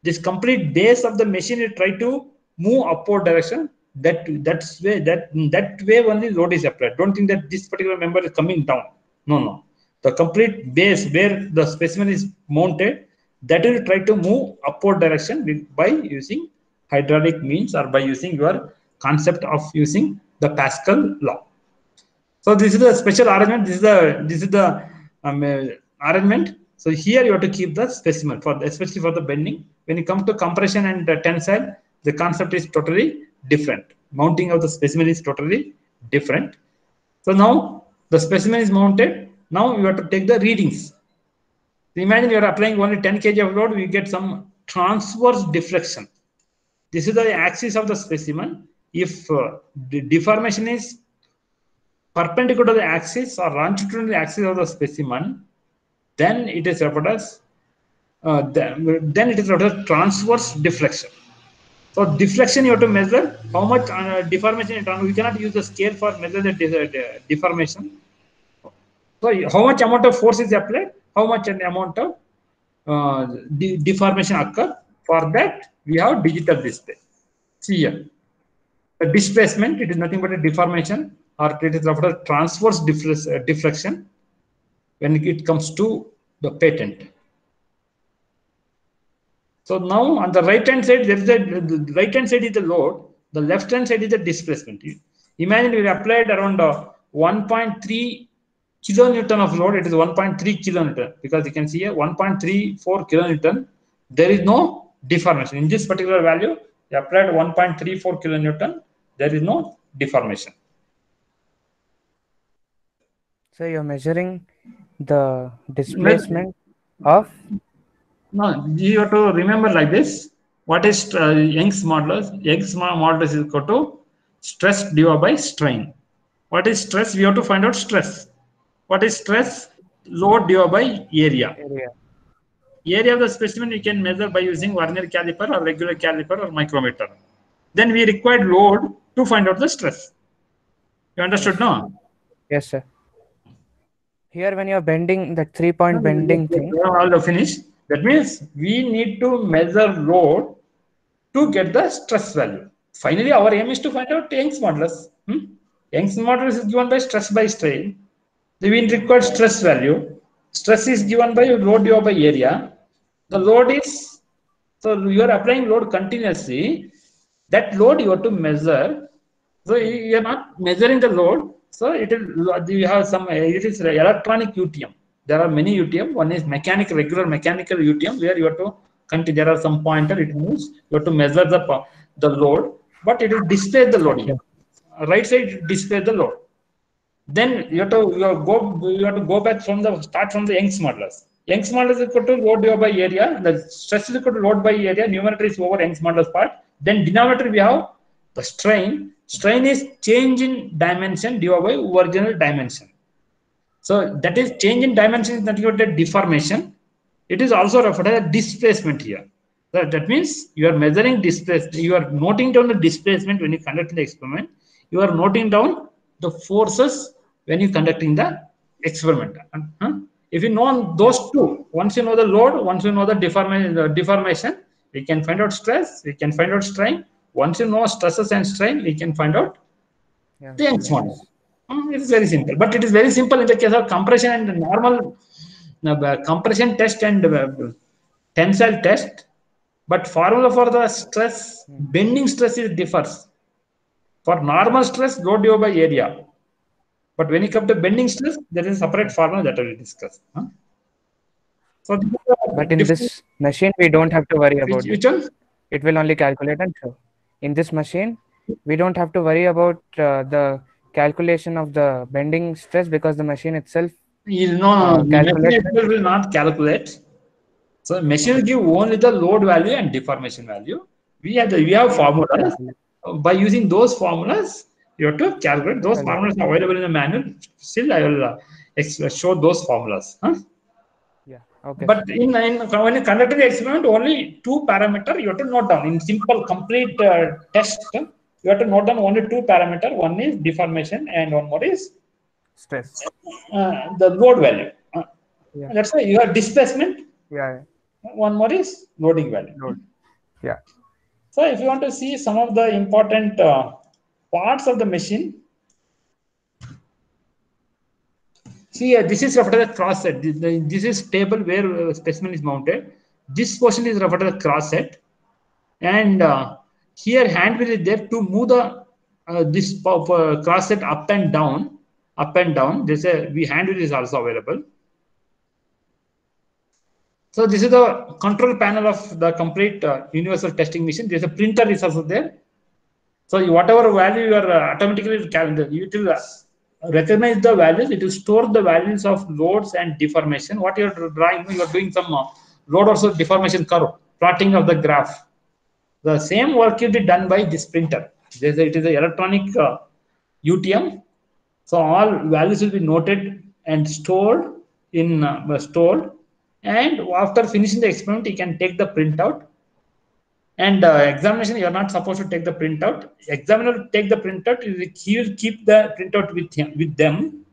S1: This complete base of the machine will try to move upward direction. That way only load is applied. Don't think that this particular member is coming down. No. The complete base where the specimen is mounted, that will try to move upward direction by using hydraulic means or by using your concept of using the Pascal law. So this is the special arrangement. This is the arrangement. So here you have to keep the specimen especially for the bending. When you come to compression and tensile, the concept is totally different. Mounting of the specimen is totally different. So now the specimen is mounted. Now you have to take the readings. So imagine you are applying only 10 kg of load, we get some transverse deflection. This is the axis of the specimen. If the deformation is perpendicular to the axis or longitudinal to the axis of the specimen, then it is referred as transverse deflection. So deflection you have to measure how much deformation. We cannot use the scale for measure the deformation. So how much amount of force is applied, how much an amount of deformation occur. For that we have digital display. See here, the displacement, it is nothing but a deformation, or it is referred as transverse deflection when it comes to the patent. So now on the right hand side, the right hand side is the load, the left hand side is the displacement. Imagine we applied around 1.3 kilonewton of load. It is 1.3 kilonewton because you can see here 1.34 kilonewton. There is no deformation in this particular value. You applied 1.34 kilonewton. There is no deformation.
S2: So you're measuring the displacement of.
S1: No, you have to remember like this. What is Young's modulus? Young's modulus is equal to stress divided by strain. What is stress? We have to find out stress. What is stress? Load divided by area. Area of the specimen you can measure by using vernier caliper or regular caliper or micrometer. Then we require load to find out the stress. You understood, no?
S2: Yes, sir. Here when you're bending that 3-point bending thing.
S1: All finished. That means we need to measure load to get the stress value. Finally, our aim is to find out Young's modulus. Young's modulus is given by stress by strain. We require stress value. Stress is given by load divided by area. The load is, so you are applying load continuously. That load you have to measure. So you are not measuring the load. So you have some, it is electronic UTM. There are many UTM. One is regular mechanical UTM, where you have to continue. There are some pointer, it moves. You have to measure the load, but it will display the load here. Right side display the load. Then you have to go back start from the Young's modulus. Young's modulus is equal to load divided by area. The stress is equal to load by area. Numerator is over Young's modulus part. Then denominator we have the strain. Strain is change in dimension divided by original dimension. So that is change in dimension is nothing but a deformation. It is also referred as a displacement here. That means you are measuring displacement. You are noting down the displacement when you conduct the experiment. You are noting down the forces when you conducting the experiment. If you know those two, once you know the load, once you know the deformation, We can find out stress, we can find out strain. Once you know stresses and strain, we can find out
S2: Yeah.
S1: the Young's model. It is very simple, but it is very simple in the case of compression and normal compression test and tensile test. But formula for the stress, bending stress is differs. For normal stress, load divided by area. But when you come to bending stress, there is a separate formula that I will discuss. So,
S2: But in this machine, we don't have to worry about
S1: which
S2: it.
S1: one?
S2: It will only calculate and show. In this machine, we don't have to worry about the calculation of the bending stress because the machine itself.
S1: No,
S2: calculate.
S1: machine itself will not calculate. So machine will give only the load value and deformation value. We have formulas. By using those formulas, you have to calculate. Those formulas are available in the manual. Still, I will show those formulas.
S2: Yeah. Okay.
S1: But when you conduct the experiment, only two parameter you have to note down. In simple complete test, you have to note down only two parameter. One is deformation, and one more is
S2: stress.
S1: The load value.
S2: Yeah.
S1: That's why you have displacement.
S2: Yeah.
S1: One more is loading value.
S2: Load. Yeah.
S1: So if you want to see some of the important parts of the machine, see this is referred to the cross set. This is table where specimen is mounted. This portion is referred to the cross set, and here hand wheel is there to move the this cross set up and down, up and down. There's a hand wheel is also available. So this is the control panel of the complete universal testing machine. There's a printer is also there. So whatever value you are automatically it will recognize the values. It will store the values of loads and deformation. What you are drawing, you are doing some load also deformation curve, plotting of the graph. The same work will be done by this printer. It is an electronic UTM. So all values will be noted and stored in stored. And after finishing the experiment, you can take the printout. And examination, you are not supposed to take the printout. Examiner will take the printout. He will keep the printout with them.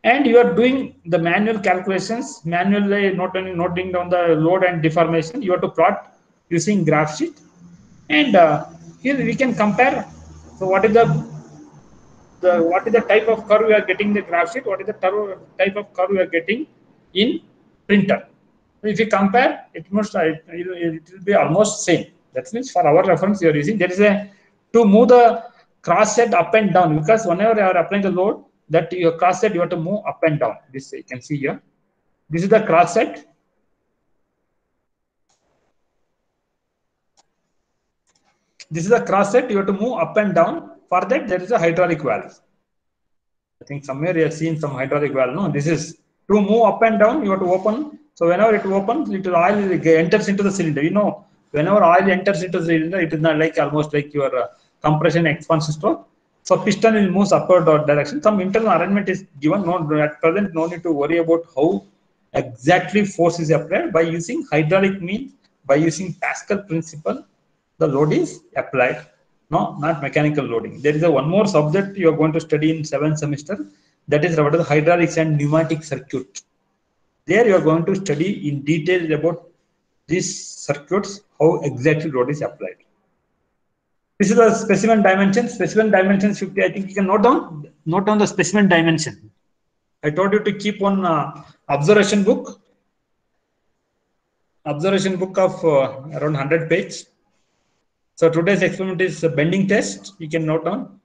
S1: And you are doing the manual calculations, manually noting down the load and deformation. You have to plot using graph sheet. And here we can compare. So what is the type of curve we are getting in the graph sheet? What is the type of curve we are getting in printer? If you compare, it will be almost same. That means for our reference, you are using. There is to move the cross set up and down, because whenever you are applying the load, that your cross set you have to move up and down. This you can see here. This is the cross set. This is the cross set. You have to move up and down. For that, there is a hydraulic valve. I think somewhere you have seen some hydraulic valve. No, this is to move up and down. You have to open. So whenever it opens, little oil enters into the cylinder. You know, whenever oil enters into the cylinder, it is not like almost like your compression expansion stroke. So piston will move upward direction. Some internal arrangement is given. No, at present, no need to worry about how exactly force is applied. By using hydraulic means, by using Pascal principle, the load is applied. No, not mechanical loading. There is one more subject you are going to study in 7th semester. That is about the hydraulics and pneumatic circuit. There you are going to study in detail about these circuits, how exactly load is applied. This is the specimen dimension. Specimen dimension 50. I think you can note down the specimen dimension. I told you to keep one observation book. Observation book of around 100 pages. So today's experiment is a bending test. You can note down.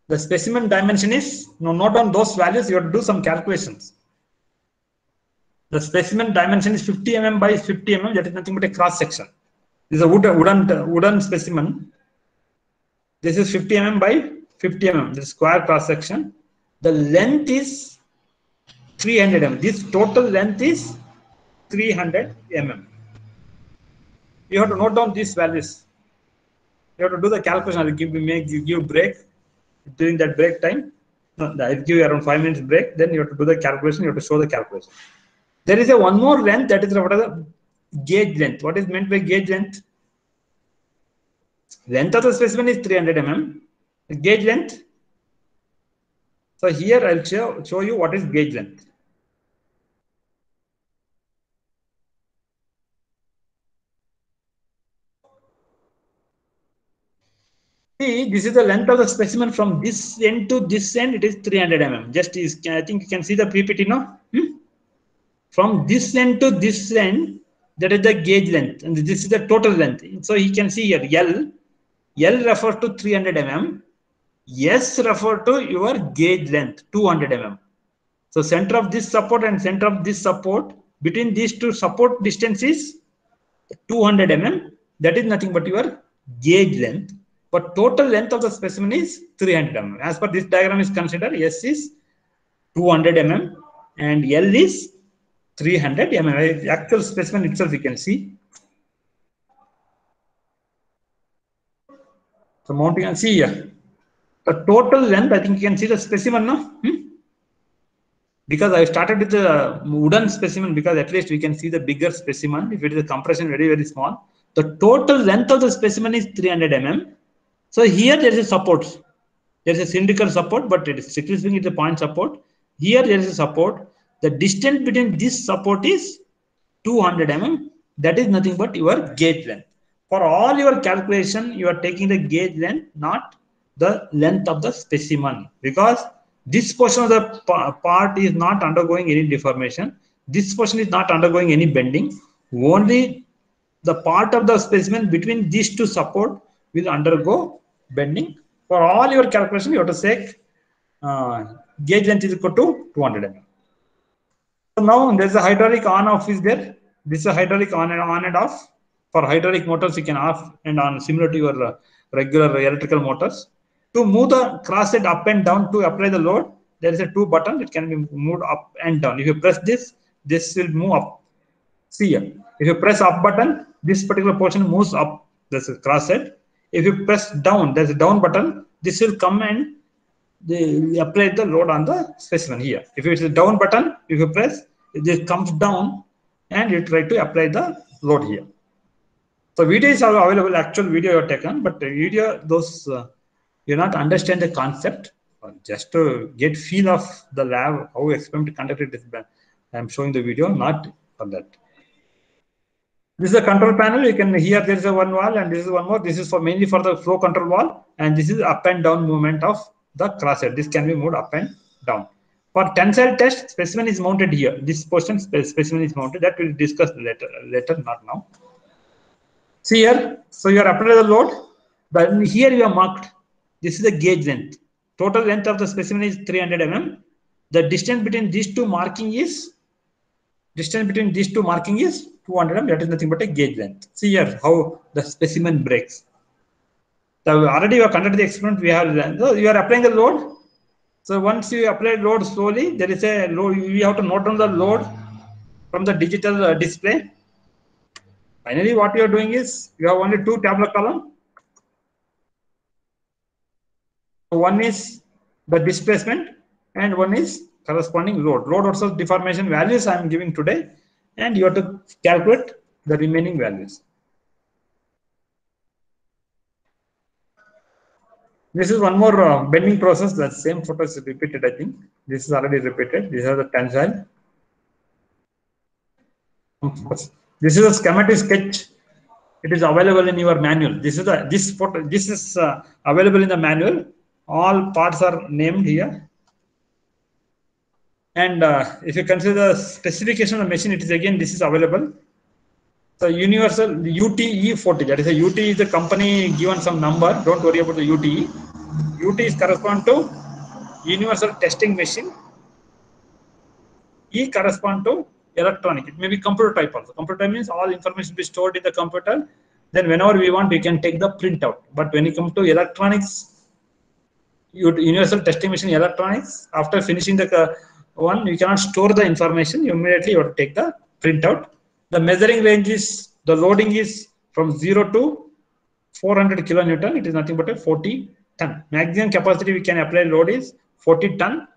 S1: The specimen dimension is, note down those values. You have to do some calculations. The specimen dimension is 50 mm by 50 mm. That is nothing but a cross section. This is a wooden specimen. This is 50 mm by 50 mm. This square cross section. The length is 300 mm. This total length is 300 mm. You have to note down these values. You have to do the calculation. I'll give break during that break time. I'll give you around 5 minutes break. Then you have to do the calculation. You have to show the calculation. There is one more length, that is the gauge length. What is meant by gauge length? Length of the specimen is 300 mm. Gauge length. So here I'll show you what is gauge length. See, this is the length of the specimen from this end to this end. It is 300 mm. Just is, I think you can see the PPT now. From this end to this end, that is the gauge length, and this is the total length. So you can see here L refers to 300 mm. S refers to your gauge length 200 mm. So center of this support and center of this support, between these two support distance is 200 mm. That is nothing but your gauge length. But total length of the specimen is 300 mm. As per this diagram is considered, S is 200 mm and L is 300 mm. The actual specimen itself you can see. So mounting and see here. The total length, I think you can see the specimen now. Because I started with the wooden specimen, because at least we can see the bigger specimen. If it is a compression very, very small, the total length of the specimen is 300 mm. So here there is a support. There is a cylindrical support, but it is strictly speaking, it's a point support. Here there is a support. The distance between this support is 200 mm. That is nothing but your gauge length. For all your calculation, you are taking the gauge length, not the length of the specimen, because this portion of the part is not undergoing any deformation. This portion is not undergoing any bending. Only the part of the specimen between these two support will undergo bending. For all your calculation, you have to take gauge length is equal to 200 mm. So now there's a hydraulic on-off is there. This is a hydraulic on and off. For hydraulic motors, you can off and on, similar to your regular electrical motors. To move the crosshead up and down to apply the load, there is a two button. It can be moved up and down. If you press this, this will move up. See here. If you press up button, this particular portion moves up. This is crosshead. If you press down, there's a down button. This will come and they apply the load on the specimen here. If it's a down button, if you press, it comes down and you try to apply the load here. So video is available, actual video you have taken, but the video, those you not understand the concept, just to get feel of the lab, how experiment conducted is. I'm showing the video, not for that. This is a control panel. You can here there is a one wall and this is one more. This is for mainly for the flow control wall, and this is up and down movement of the crosshead. This can be moved up and down. For tensile test, specimen is mounted here. This portion specimen is mounted. That we'll discuss later, not now. See here. So you are applying the load. But here you are marked. This is the gauge length. Total length of the specimen is 300 mm. The distance between these two marking is 200 mm. That is nothing but a gauge length. See here how the specimen breaks. So already you have conducted the experiment. You are applying the load. So once you apply load slowly, there is a load. You have to note down the load from the digital display. Finally, what you are doing is you have only two tabular columns. One is the displacement and one is corresponding load. Load versus deformation values I am giving today, and you have to calculate the remaining values. This is one more bending process. The same photo is repeated, I think. This is already repeated. These are the tensile. This is a schematic sketch. It is available in your manual. This is available in the manual. All parts are named here. And if you consider the specification of the machine, it is again, this is available. So universal UTE40, that is a UTE is the company given some number. Don't worry about the UTE. UTE is correspond to universal testing machine. E correspond to electronic. It may be computer type also. Computer type means all information be stored in the computer. Then whenever we want, we can take the printout. But when it comes to electronics, universal testing machine electronics, after finishing the one, you cannot store the information. You immediately have to take the printout. The measuring range is, the loading is from 0 to 400 kilonewton. It is nothing but a 40 ton. Maximum capacity we can apply load is 40 ton.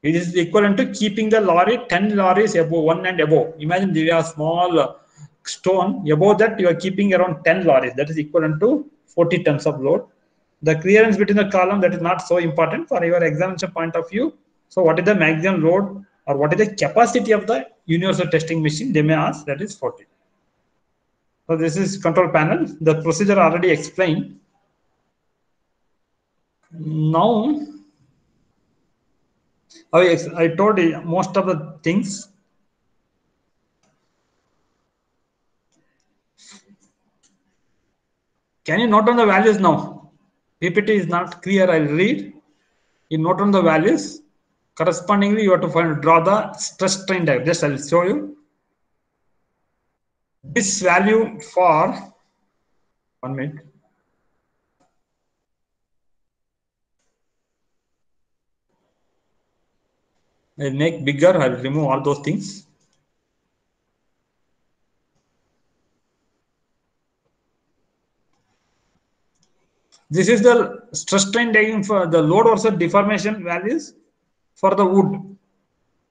S1: It is equivalent to keeping the lorry 10 lorries above, one and above. Imagine there are small stone. Above that you are keeping around 10 lorries. That is equivalent to 40 tons of load. The clearance between the column, that is not so important for your examination point of view. So what is the maximum load or what is the capacity of the universal testing machine? They may ask, that is 40. So this is control panel. The procedure already explained. Now, I told you most of the things. Can you note down the values now? PPT is not clear. I'll read. You note down the values. Correspondingly, you have to draw the stress strain diagram. Just I'll show you. This value for 1 minute. I'll make bigger. I'll remove all those things. This is the stress strain diagram for the load versus deformation values for the wood.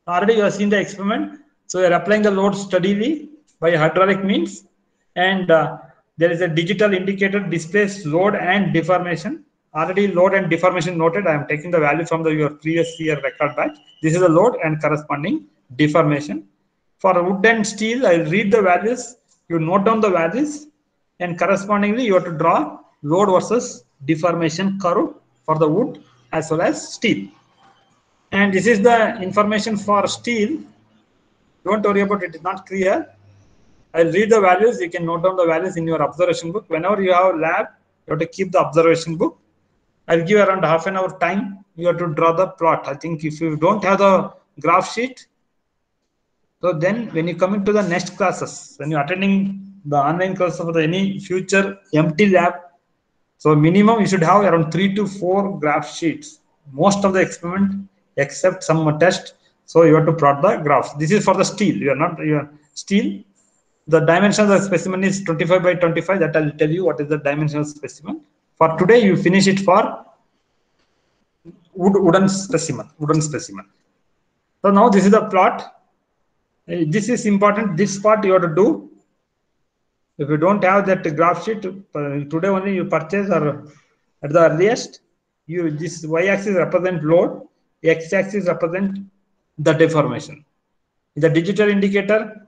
S1: Already you have seen the experiment. So you are applying the load steadily by hydraulic means, and there is a digital indicator displays load and deformation. Already load and deformation noted. I am taking the value from your previous year record batch. This is the load and corresponding deformation. For wood and steel, I will read the values. You note down the values, and correspondingly you have to draw load versus deformation curve for the wood as well as steel. And this is the information for steel. Don't worry about it, it's not clear. I'll read the values. You can note down the values in your observation book. Whenever you have lab, you have to keep the observation book. I'll give around half an hour time. You have to draw the plot. I think if you don't have the graph sheet, so then when you come into the next classes, when you're attending the online class of any future empty lab, so minimum you should have around 3 to 4 graph sheets. Most of the experiment except some test. So you have to plot the graphs. This is for the steel. You are steel. The dimension of the specimen is 25 by 25. That I'll tell you what is the dimension of specimen. For today, you finish it for wooden specimen. So now this is the plot. This is important. This part you have to do. If you don't have that graph sheet, today only you purchase or at the earliest, this y-axis represent load, x-axis represent the deformation. The digital indicator,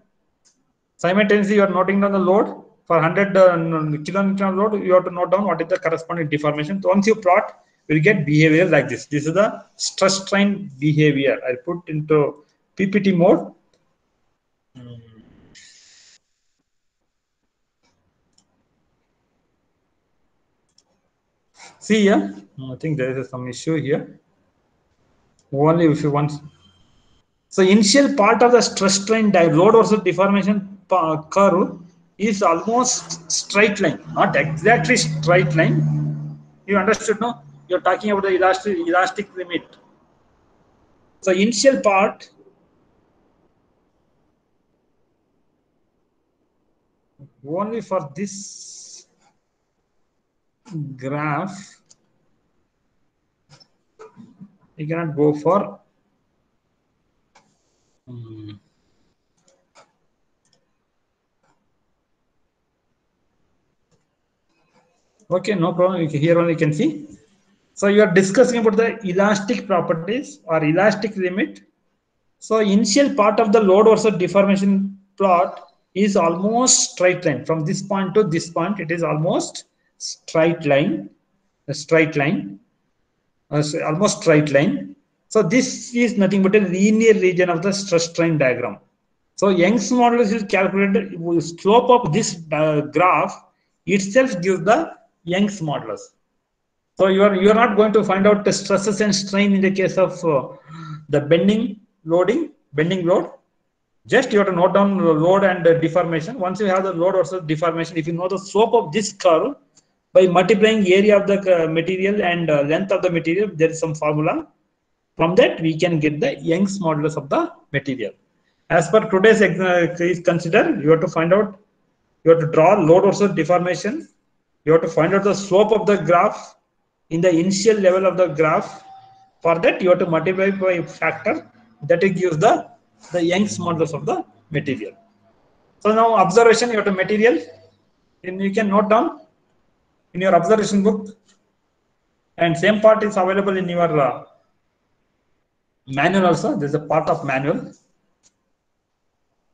S1: simultaneously you are noting down the load. For 100 kilonewton load, you have to note down what is the corresponding deformation. So once you plot, you will get behavior like this. This is the stress strain behavior. I'll put into PPT mode. See here, I think there is some issue here. Only if you want. So initial part of the stress strain load versus deformation curve is almost straight line, not exactly straight line. You understood, no? You're talking about the elastic limit. So initial part only for this graph, you cannot go for okay, no problem. Here only you can see. So you are discussing about the elastic properties or elastic limit. So initial part of the load versus deformation plot is almost straight line. From this point to this point, it is almost straight line. Almost straight line. So this is nothing but a linear region of the stress strain diagram. So Young's modulus is calculated. Slope of this graph itself gives the Young's modulus. So you are not going to find out the stresses and strain in the case of the bending load. Just you have to note down the load and deformation. Once you have the load versus deformation, if you know the slope of this curve by multiplying area of the material and length of the material, there is some formula. From that we can get the Young's modulus of the material. As per today's is considered, you have to find out, you have to draw load versus deformation. You have to find out the slope of the graph in the initial level of the graph. For that, you have to multiply by a factor that gives the Young's modulus of the material. So now observation, you have to material, and you can note down in your observation book, and same part is available in your manual also. There is a part of manual.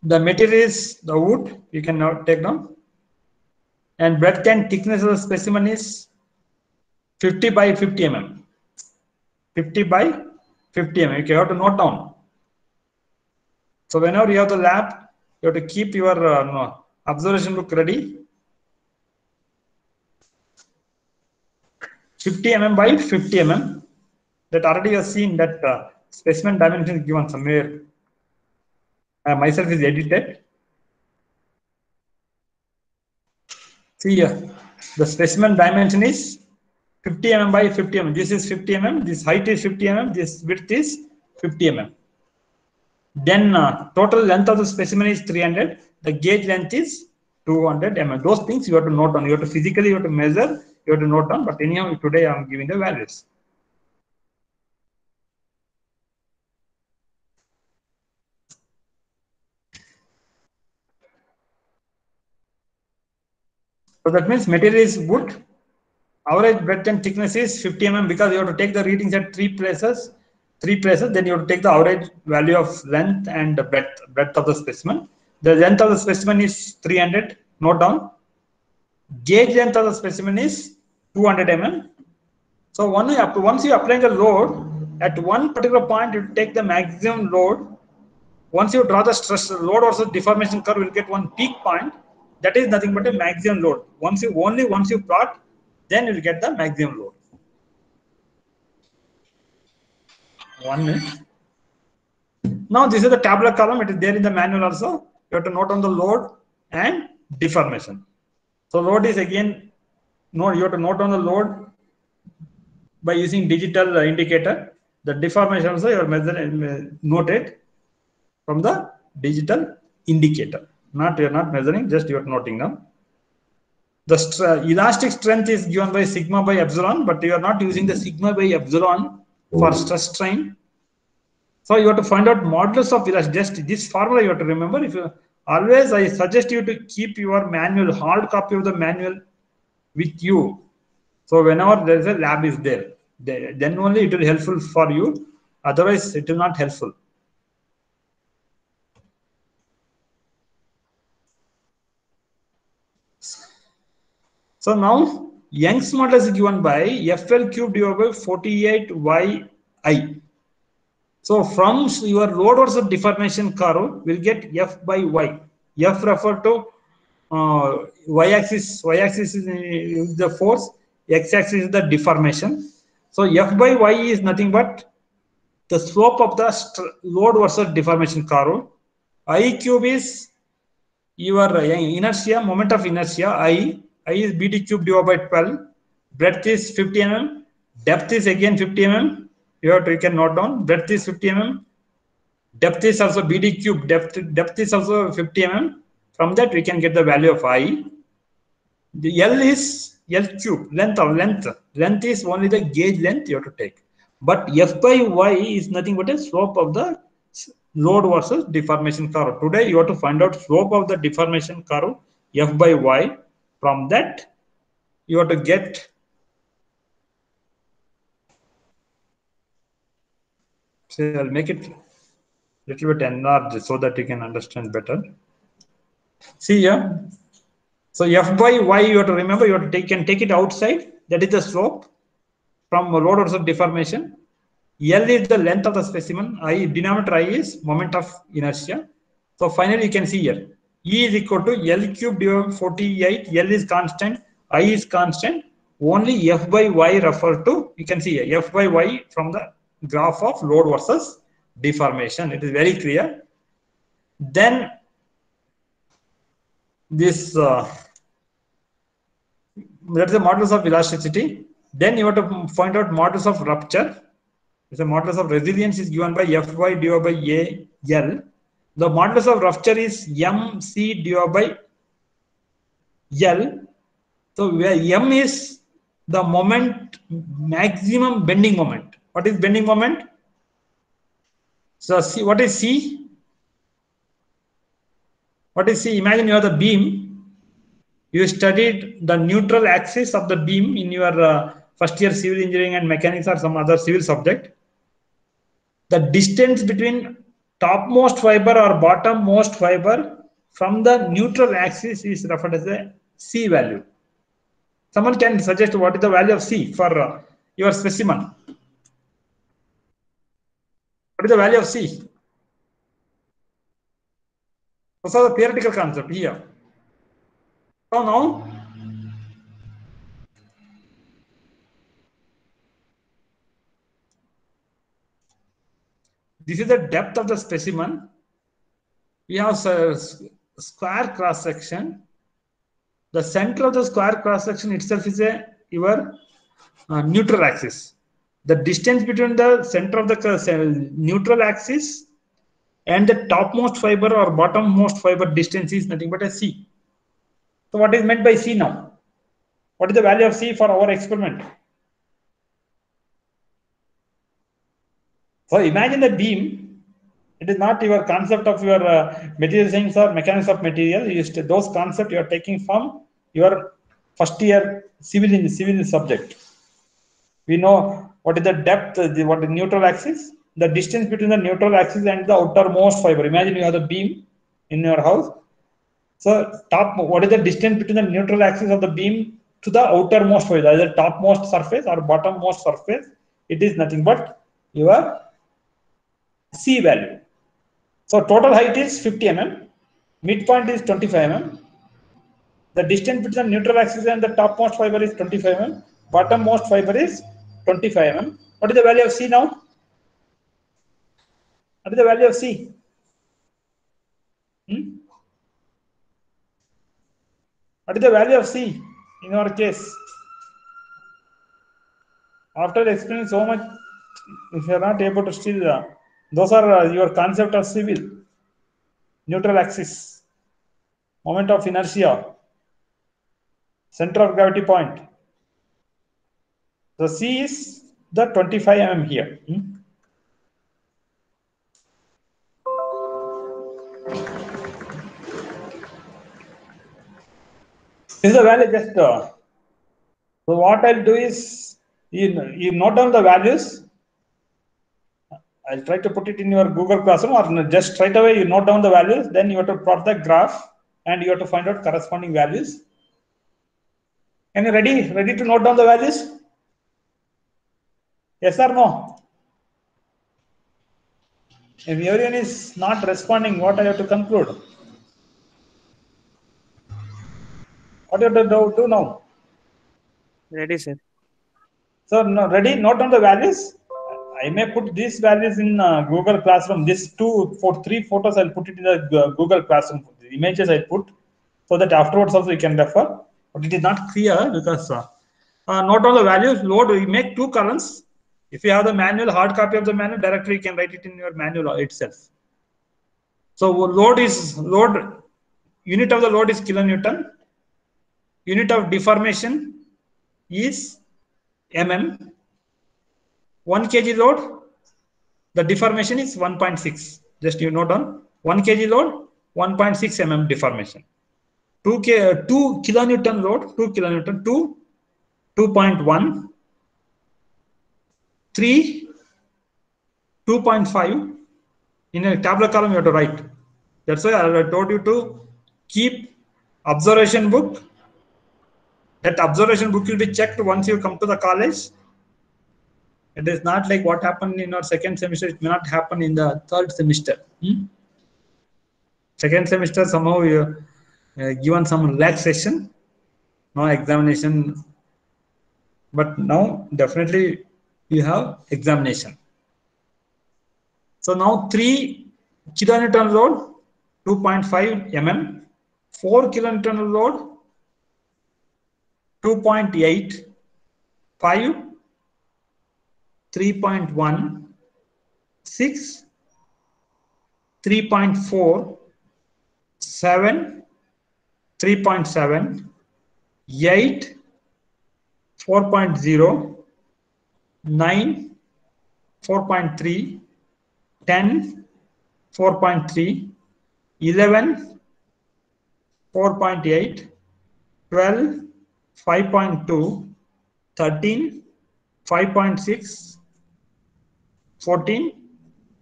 S1: The material is the wood, you can now take down, and breadth and thickness of the specimen is 50 by 50 mm. 50 by 50 mm. You have to note down. So whenever you have the lab, you have to keep your observation book ready. 50 mm by 50 mm. That already you have seen that specimen dimension is given somewhere. Myself is edited. See here, the specimen dimension is 50 mm by 50 mm. This is 50 mm. This height is 50 mm. This width is 50 mm. Then total length of the specimen is 300. The gauge length is 200 mm. Those things you have to note down. You have to physically you have to measure. You have to note down. But anyhow, today I am giving the values. So that means material is good. Average breadth and thickness is 50 mm because you have to take the readings at three places. Then you have to take the average value of length and the breadth of the specimen. The length of the specimen is 300. Note down. Gauge length of the specimen is 200 mm. So once you apply the load at one particular point, you take the maximum load. Once you draw the stress load versus deformation curve, you will get one peak point. That is nothing but a maximum load. Once you plot, then you will get the maximum load. 1 minute. Now this is the tabular column. It is there in the manual also. You have to note on the load and deformation. So load is again, you have to note on the load by using digital indicator. The deformation also you are noted from the digital indicator. You're not measuring, just you're noting down. The elastic strength is given by sigma by epsilon, but you are not using the sigma by epsilon for stress strain. So you have to find out modulus of elasticity. Just this formula you have to remember. If you always, I suggest you to keep your manual, hard copy of the manual with you. So whenever there is a lab is there, then only it will be helpful for you. Otherwise, it will not helpful. So now Young's modulus is given by FL cube divided by 48yi. So from your load versus deformation curve, we'll get F by Y. F refer to y-axis. Y-axis is the force. X-axis is the deformation. So F by Y is nothing but the slope of the load versus deformation curve. I cube is your inertia, moment of inertia. I is BD cube divided by 12. Breadth is 50 mm. Depth is again 50 mm. You can note down. Breadth is 50 mm. Depth is also BD cube. Depth is also 50 mm. From that we can get the value of I. The L is L cube. Length is only the gauge length you have to take. But F by Y is nothing but a slope of the load versus deformation curve. Today you have to find out slope of the deformation curve F by Y. From that you have to get I'll make it little bit enlarged so that you can understand better. See here. So F by Y you have to remember, you have to can take it outside. That is the slope from load versus deformation. L is the length of the specimen. Denominator I is moment of inertia. So finally you can see here. E is equal to L cube divided by 48. L is constant. I is constant. Only F by Y refer to, you can see here, F by Y from the graph of load versus deformation. It is very clear. Then this that's the modulus of elasticity. Then you have to find out modulus of rupture. The modulus of resilience is given by Fy divided by Al. The modulus of rupture is MC divided by L. So where M is the moment, maximum bending moment. What is bending moment? So C, what is C? What is C? Imagine you have the beam. You studied the neutral axis of the beam in your first year civil engineering and mechanics or some other civil subject. The distance between topmost fiber or bottommost fiber from the neutral axis is referred as a C value. Someone can suggest what is the value of C for your specimen. What is the value of C? Those are the theoretical concept here. So now, this is the depth of the specimen. We have a square cross section. The center of the square cross section itself is your neutral axis. The distance between the center of the neutral axis and the topmost fiber or bottommost fiber distance is nothing but a C. So what is meant by C now? What is the value of C for our experiment? So imagine the beam. It is not your concept of your material science or mechanics of material. Those concepts you are taking from your first year civil subject. We know what is the depth, what is neutral axis, the distance between the neutral axis and the outermost fiber. Imagine you have the beam in your house. So what is the distance between the neutral axis of the beam to the outermost fiber, either topmost surface or bottommost surface? It is nothing but your C value. So total height is 50 mm, midpoint is 25 mm. The distance between the neutral axis and the topmost fiber is 25 mm, bottommost fiber is 25 mm. What is the value of C now? What is the value of C? What is the value of C in our case? After explaining so much, if you are not able to still, those are your concept of civil. Neutral axis, moment of inertia, center of gravity point. So C is the 25 mm here. This is the value just. So what I'll do is you note down the values. I'll try to put it in your Google Classroom, or just straight away you note down the values. Then you have to plot the graph and you have to find out corresponding values. Are you ready to note down the values? Yes or no? If everyone is not responding, what I have to conclude? What you have to do now?
S2: Ready, sir.
S1: So ready, note down the values. I may put these values in Google Classroom. These 3 photos I'll put it in the Google Classroom. The images I put, so that afterwards also you can refer. But it is not clear because note down the values. Load, we make 2 columns. If you have the manual, hard copy of the manual, directly you can write it in your manual itself. So unit of the load is kilonewton. Unit of deformation is mm. 1 kg load, the deformation is 1.6. Just you note down 1 kg load, 1.6 mm deformation. 2 kilonewton load, 2 kilonewton, 2.1, 3, 2.5. In a tabular column you have to write. That's why I told you to keep observation book. That observation book will be checked once you come to the college. It is not like what happened in our second semester. It may not happen in the third semester. Second semester somehow you given some relaxation, no examination. But now definitely you have examination. So now 3 kilonewton load, 2.5 mm, 4 kilonewton load, 2.8, 5, 3.1, 6, 3.4, 7, 3.7, 8, 4.0, 9, 4.3, 10, 4.3, 11, 4.8, 12, 5.2, 13, 5.6, 14,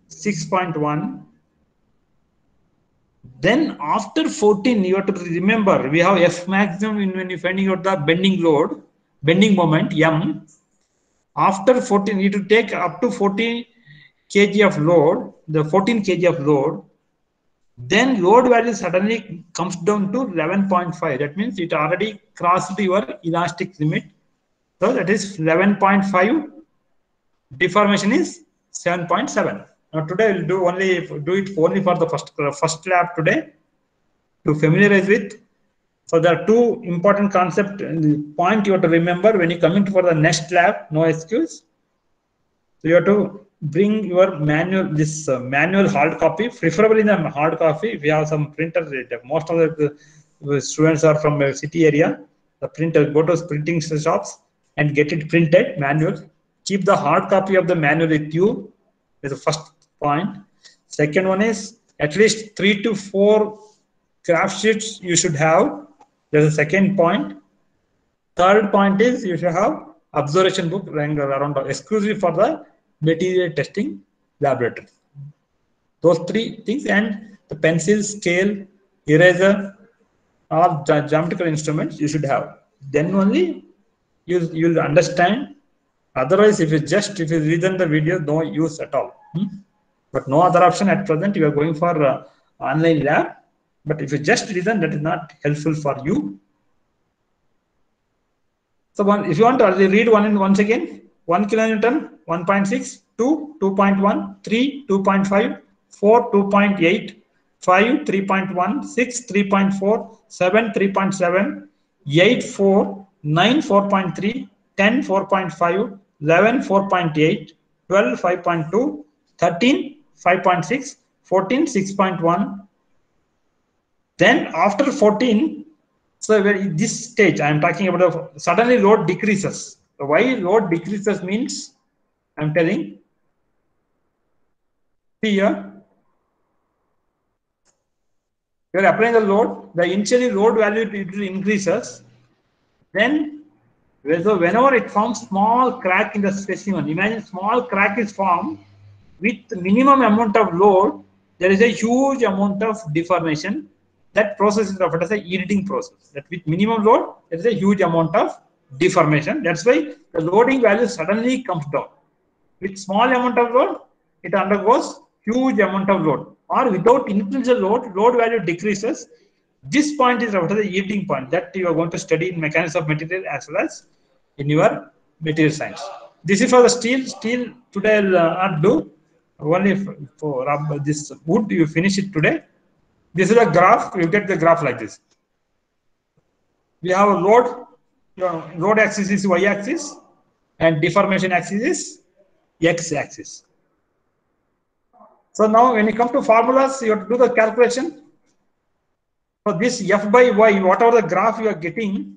S1: 6.1. Then after 14, you have to remember we have F maximum when you're finding out the bending load, bending moment M. After 14, you need to take up to 14 kg of load, the 14 kg of load, then load value suddenly comes down to 11.5. That means it already crossed your elastic limit. So that is 11.5. Deformation is 7.7. Now today we'll do it only for the first lab today to familiarize with. So there are two important concepts. Point you have to remember when you come into for the next lab. No excuse. So you have to bring your manual, manual hard copy, preferably in a hard copy. We have some printers. Most of the students are from a city area. The printer, go to printing shops and get it printed manual. Keep the hard copy of the manual with you. Is the first point. Second one is at least 3 to 4 craft sheets you should have. There's a second point. Third point is you should have observation book around exclusive for the material testing laboratory. Those three things, and the pencil, scale, eraser, or geometrical instruments you should have. Then only you'll understand. Otherwise, if you listen the video, no use at all. But no other option at present. You are going for online lab. But if you just listen, that is not helpful for you. So if you want to read once again, 1 kilonewton, 1.6, 2, 2.1, 3, 2.5, 4, 2.8, 5, 3.1, 6, 3.4, 7, 3.7, 8, 4, 9, 4.3, 10, 4.5, 11, 4.8, 12, 5.2, 13, 5.6, 14, 6.1. Then after 14, so this stage I am talking about, suddenly load decreases. So why load decreases means, I am telling, see here, you are applying the load, the initially load value it increases, then so whenever it forms small crack in the specimen, imagine small crack is formed with minimum amount of load, there is a huge amount of deformation. That process is referred as a yielding process. That with minimum load, there is a huge amount of deformation. That's why the loading value suddenly comes down. With small amount of load, it undergoes huge amount of load. Or without incremental load value decreases. This point is referred as the yielding point that you are going to study in mechanics of material as well as in your material science. This is for the steel. Steel today I'll not do. Only for this wood, you finish it today. This is a graph. You get the graph like this. We have a load. Your load axis is y-axis, and deformation axis is x-axis. So now, when you come to formulas, you have to do the calculation. So this f by y, whatever the graph you are getting,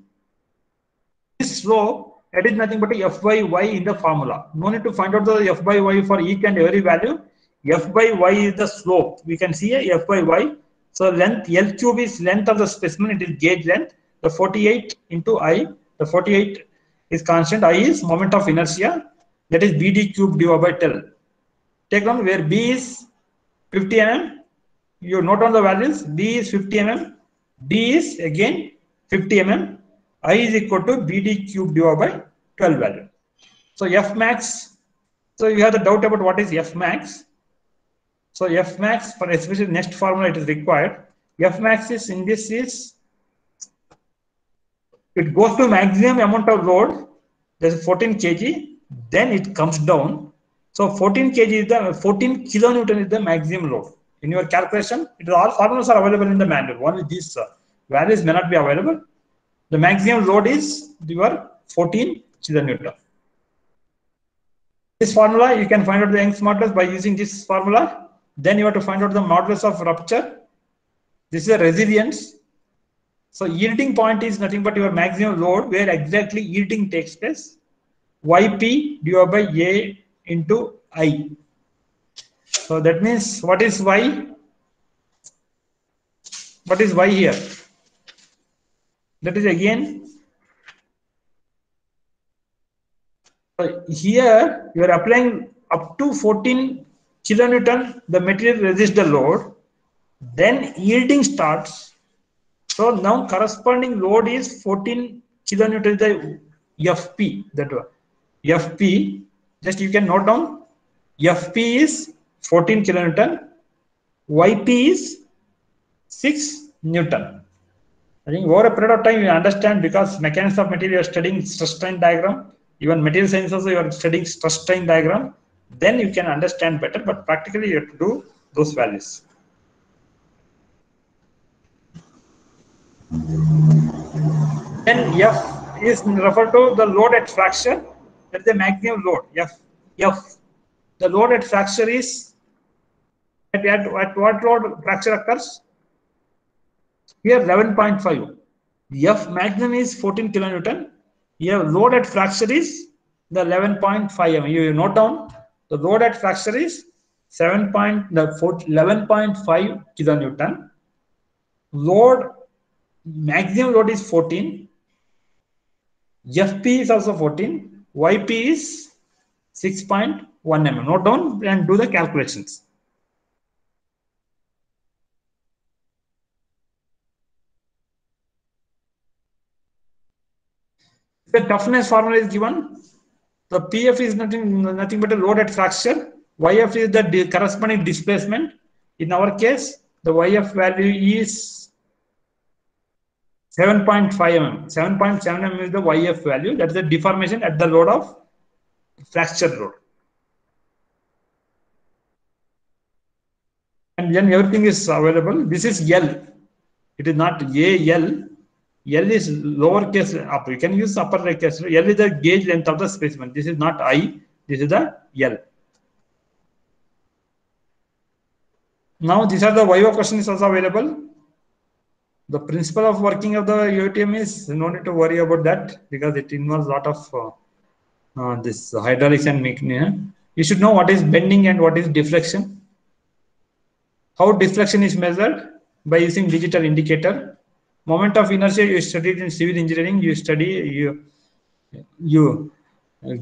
S1: this slope, that is nothing but f by y in the formula. No need to find out the f by y for each and every value. F by y is the slope. We can see a f by y. So length, L cube is length of the specimen, it is gauge length. The 48 into I, the 48 is constant, I is moment of inertia, that is BD cube divided by L. Take down where B is 50 mm, you note down the values, B is 50 mm, D is again 50 mm, I is equal to BD cube divided by 12 value. So F max, so you have the doubt about what is F max. So F max, for especially next formula it is required. F max is in this is, it goes to maximum amount of load, that is 14 kg, then it comes down. So 14 kg is the 14 kilonewton is the maximum load. In your calculation, all formulas are available in the manual. Only these values may not be available. The maximum load is your 14 kilonewton. This formula, you can find out the Young's modulus by using this formula. Then you have to find out the modulus of rupture. This is a resilience. So yielding point is nothing but your maximum load where exactly yielding takes place. Yp divided by A into I. So that means what is Y? What is Y here? That is again, here you are applying up to 14 kilonewton, the material resists the load, then yielding starts. So now corresponding load is 14 kilonewton, the FP, that one. FP, just you can note down FP is 14 kilonewton, YP is 6 Newton. I think over a period of time you understand, because mechanics of material you are studying stress strain diagram, even material science also you are studying stress strain diagram, then you can understand better, but practically you have to do those values. Then F is referred to the load at fracture, that's the maximum load, F. The load at fracture is, at what load fracture occurs? Here 11.5. The F maximum is 14 kilonewton. Here load at fracture is the 11.5. You note down the load at fracture is 11.5 kilonewton. Load, maximum load is 14. FP is also 14. YP is 6.1 mm. Note down and do the calculations. The toughness formula is given. The PF is nothing but a load at fracture. YF is the corresponding displacement. In our case, the YF value is 7.5 mm. 7.7 mm is the YF value. That is the deformation at the load of fracture load. And then everything is available. This is L. It is not AL. L is lowercase up. You can use uppercase. L is the gauge length of the specimen. This is not I. This is the L. Now these are the YO question is also available. The principle of working of the UATM is no need to worry about that, because it involves a lot of this hydraulics and mechanics. You should know what is bending and what is deflection. How deflection is measured? By using digital indicator. Moment of inertia you studied in civil engineering. You study, you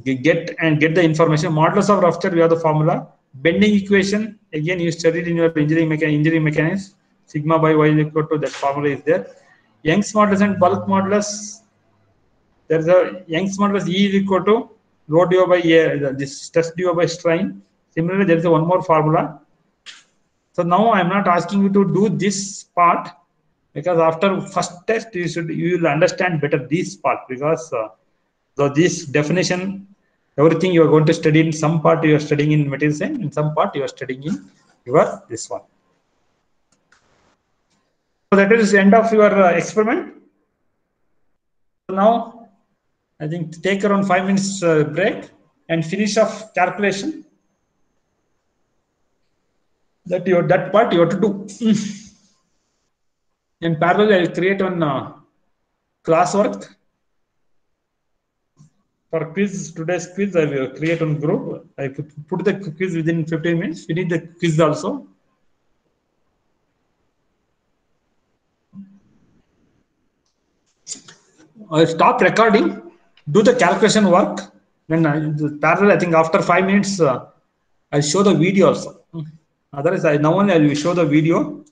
S1: get the information. Modulus of rupture, we have the formula. Bending equation, again you studied in your engineering mechanics. Sigma by y is equal to, that formula is there. Young's modulus and bulk modulus. There is a Young's modulus, E is equal to rho divided by A, this stress divided by strain. Similarly, there is one more formula. So now I am not asking you to do this part, because after first test you will understand better this part, because so this definition, everything you are going to study in some part you are studying in material science, in some part you are studying in your this one. So that is the end of your experiment. So now I think take around 5 minutes break and finish off calculation. That part you have to do. In parallel, I will create one classwork for quiz. Today's quiz I will create one group. I put the quiz within 15 minutes. We need the quiz also. I stop recording. Do the calculation work. Then parallel, I think after 5 minutes, I'll show the video also. Otherwise, now only I will show the video.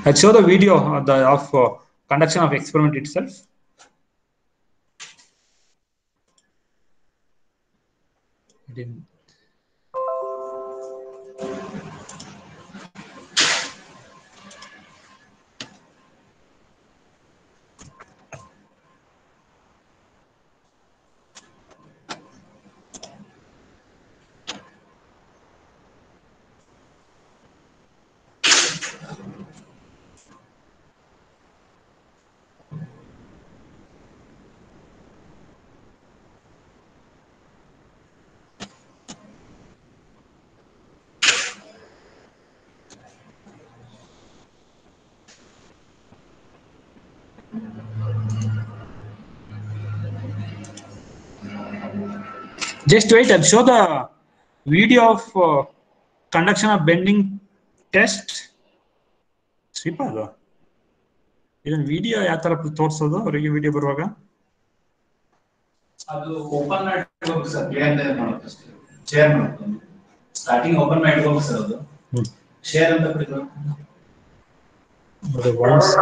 S1: I'll show the video of conduction of experiment itself. Just wait, I'll show the video of conduction of bending test. Sripada, even video yathara ತೋರಿಸೋದು ಅವರಿಗೆ video ಬರುವಾಗ
S5: ಅದು open ಮಾಡ್ಬೇಕು sir, clear ಮಾಡೋದು ಅಷ್ಟೇ. Share ಮಾಡ್ಕೊಂಡು starting open ಮಾಡ್ಬೇಕು sir, ಅದು ಶೇರ್ ಅಂತ ಬಿಡ್ಬೇಕು.
S1: ಅದು voice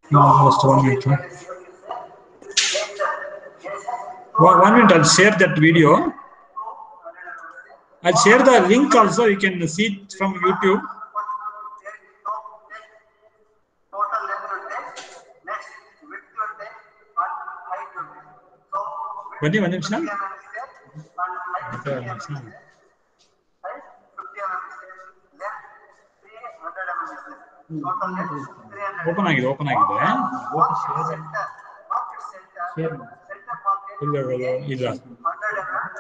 S1: Just 1 minute. One minute, I'll share that video. I'll share the link also. You can see it from YouTube. One minute. Open ಆಗಿದೆ. ಇಲ್ಲ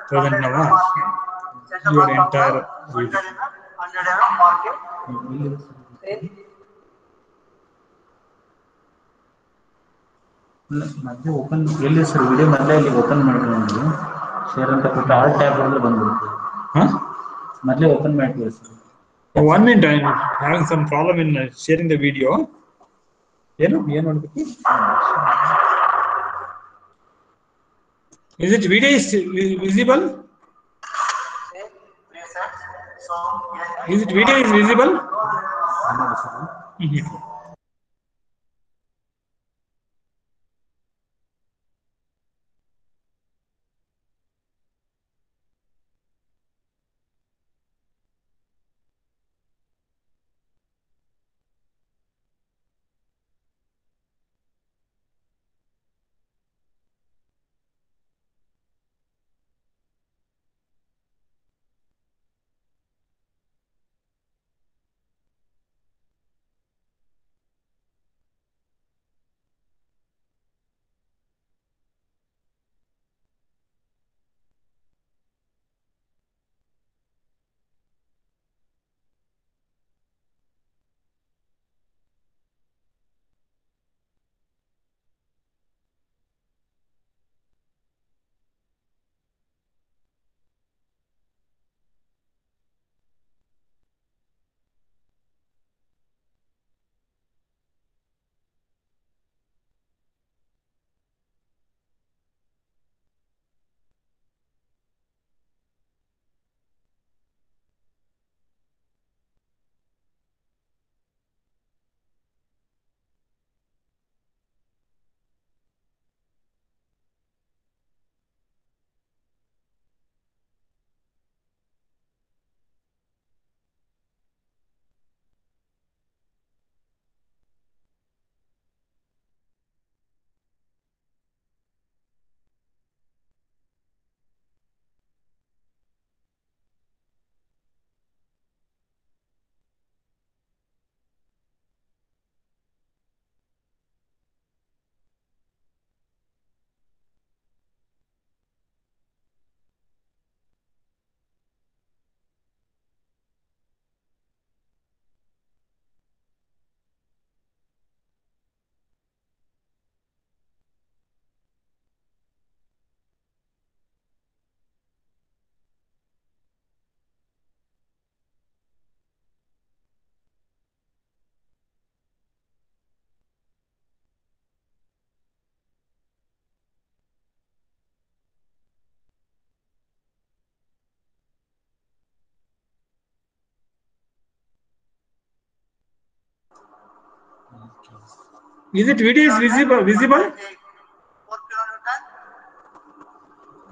S1: present now. Your entire video.
S5: ಮತ್ತೆ open ಎಲ್ಲಿ sir video ಮೊದಲೇ ಇಲ್ಲಿ open ಮಾಡ್ಕೊಂಡು share ಅಂತ ಕೊಟ್ಟು all tab ಅಲ್ಲಿ ಬಂದ್ಬಿಡುತ್ತೆ. ಮೊದಲೇ ಓಪನ್ ಮಾಡ್ತೀವಿ sir.
S1: 1 minute, I'm having some problem in sharing the video. ಏನು ಮಾಡಬೇಕು? Is it video is visible? Is it video is visible? Is it video is visible?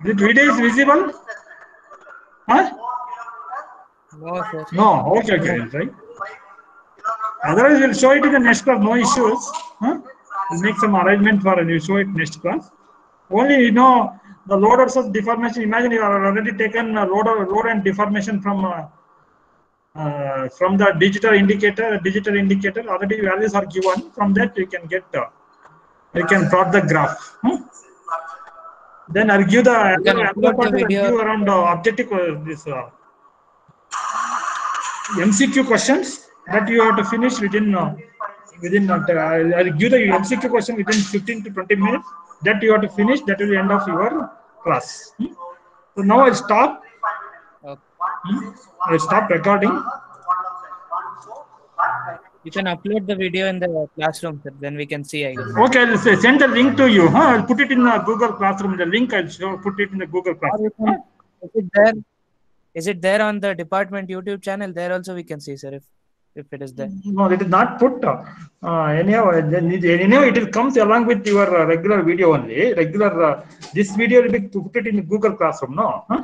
S1: Is it video is visible? Huh?
S2: No, sir.
S1: No. Okay, right. Otherwise, we'll show it in the next class. No issues. Huh? We'll make some arrangement for it. We'll show it next class. Only the load versus deformation. Imagine you have already taken load and deformation from the digital indicator. Already values are given. From that you can get. You can plot the graph. Then argue the video around objective this MCQ questions that you have to finish within. I'll give the MCQ question within 15 to 20 minutes. That you have to finish. That will be end of your class. So now I'll stop. I'll stop recording.
S2: You can upload the video in the classroom, sir. Then we can see, I guess.
S1: Okay, I'll send the link to you. I'll put it in the Google Classroom. The link I'll put it in the Google Classroom.
S2: Is it there on the department YouTube channel? There also we can see, sir. if it is there.
S1: No, it is not put. Anyhow, it comes along with your regular video only. Regular this video will be put it in Google Classroom. No, huh?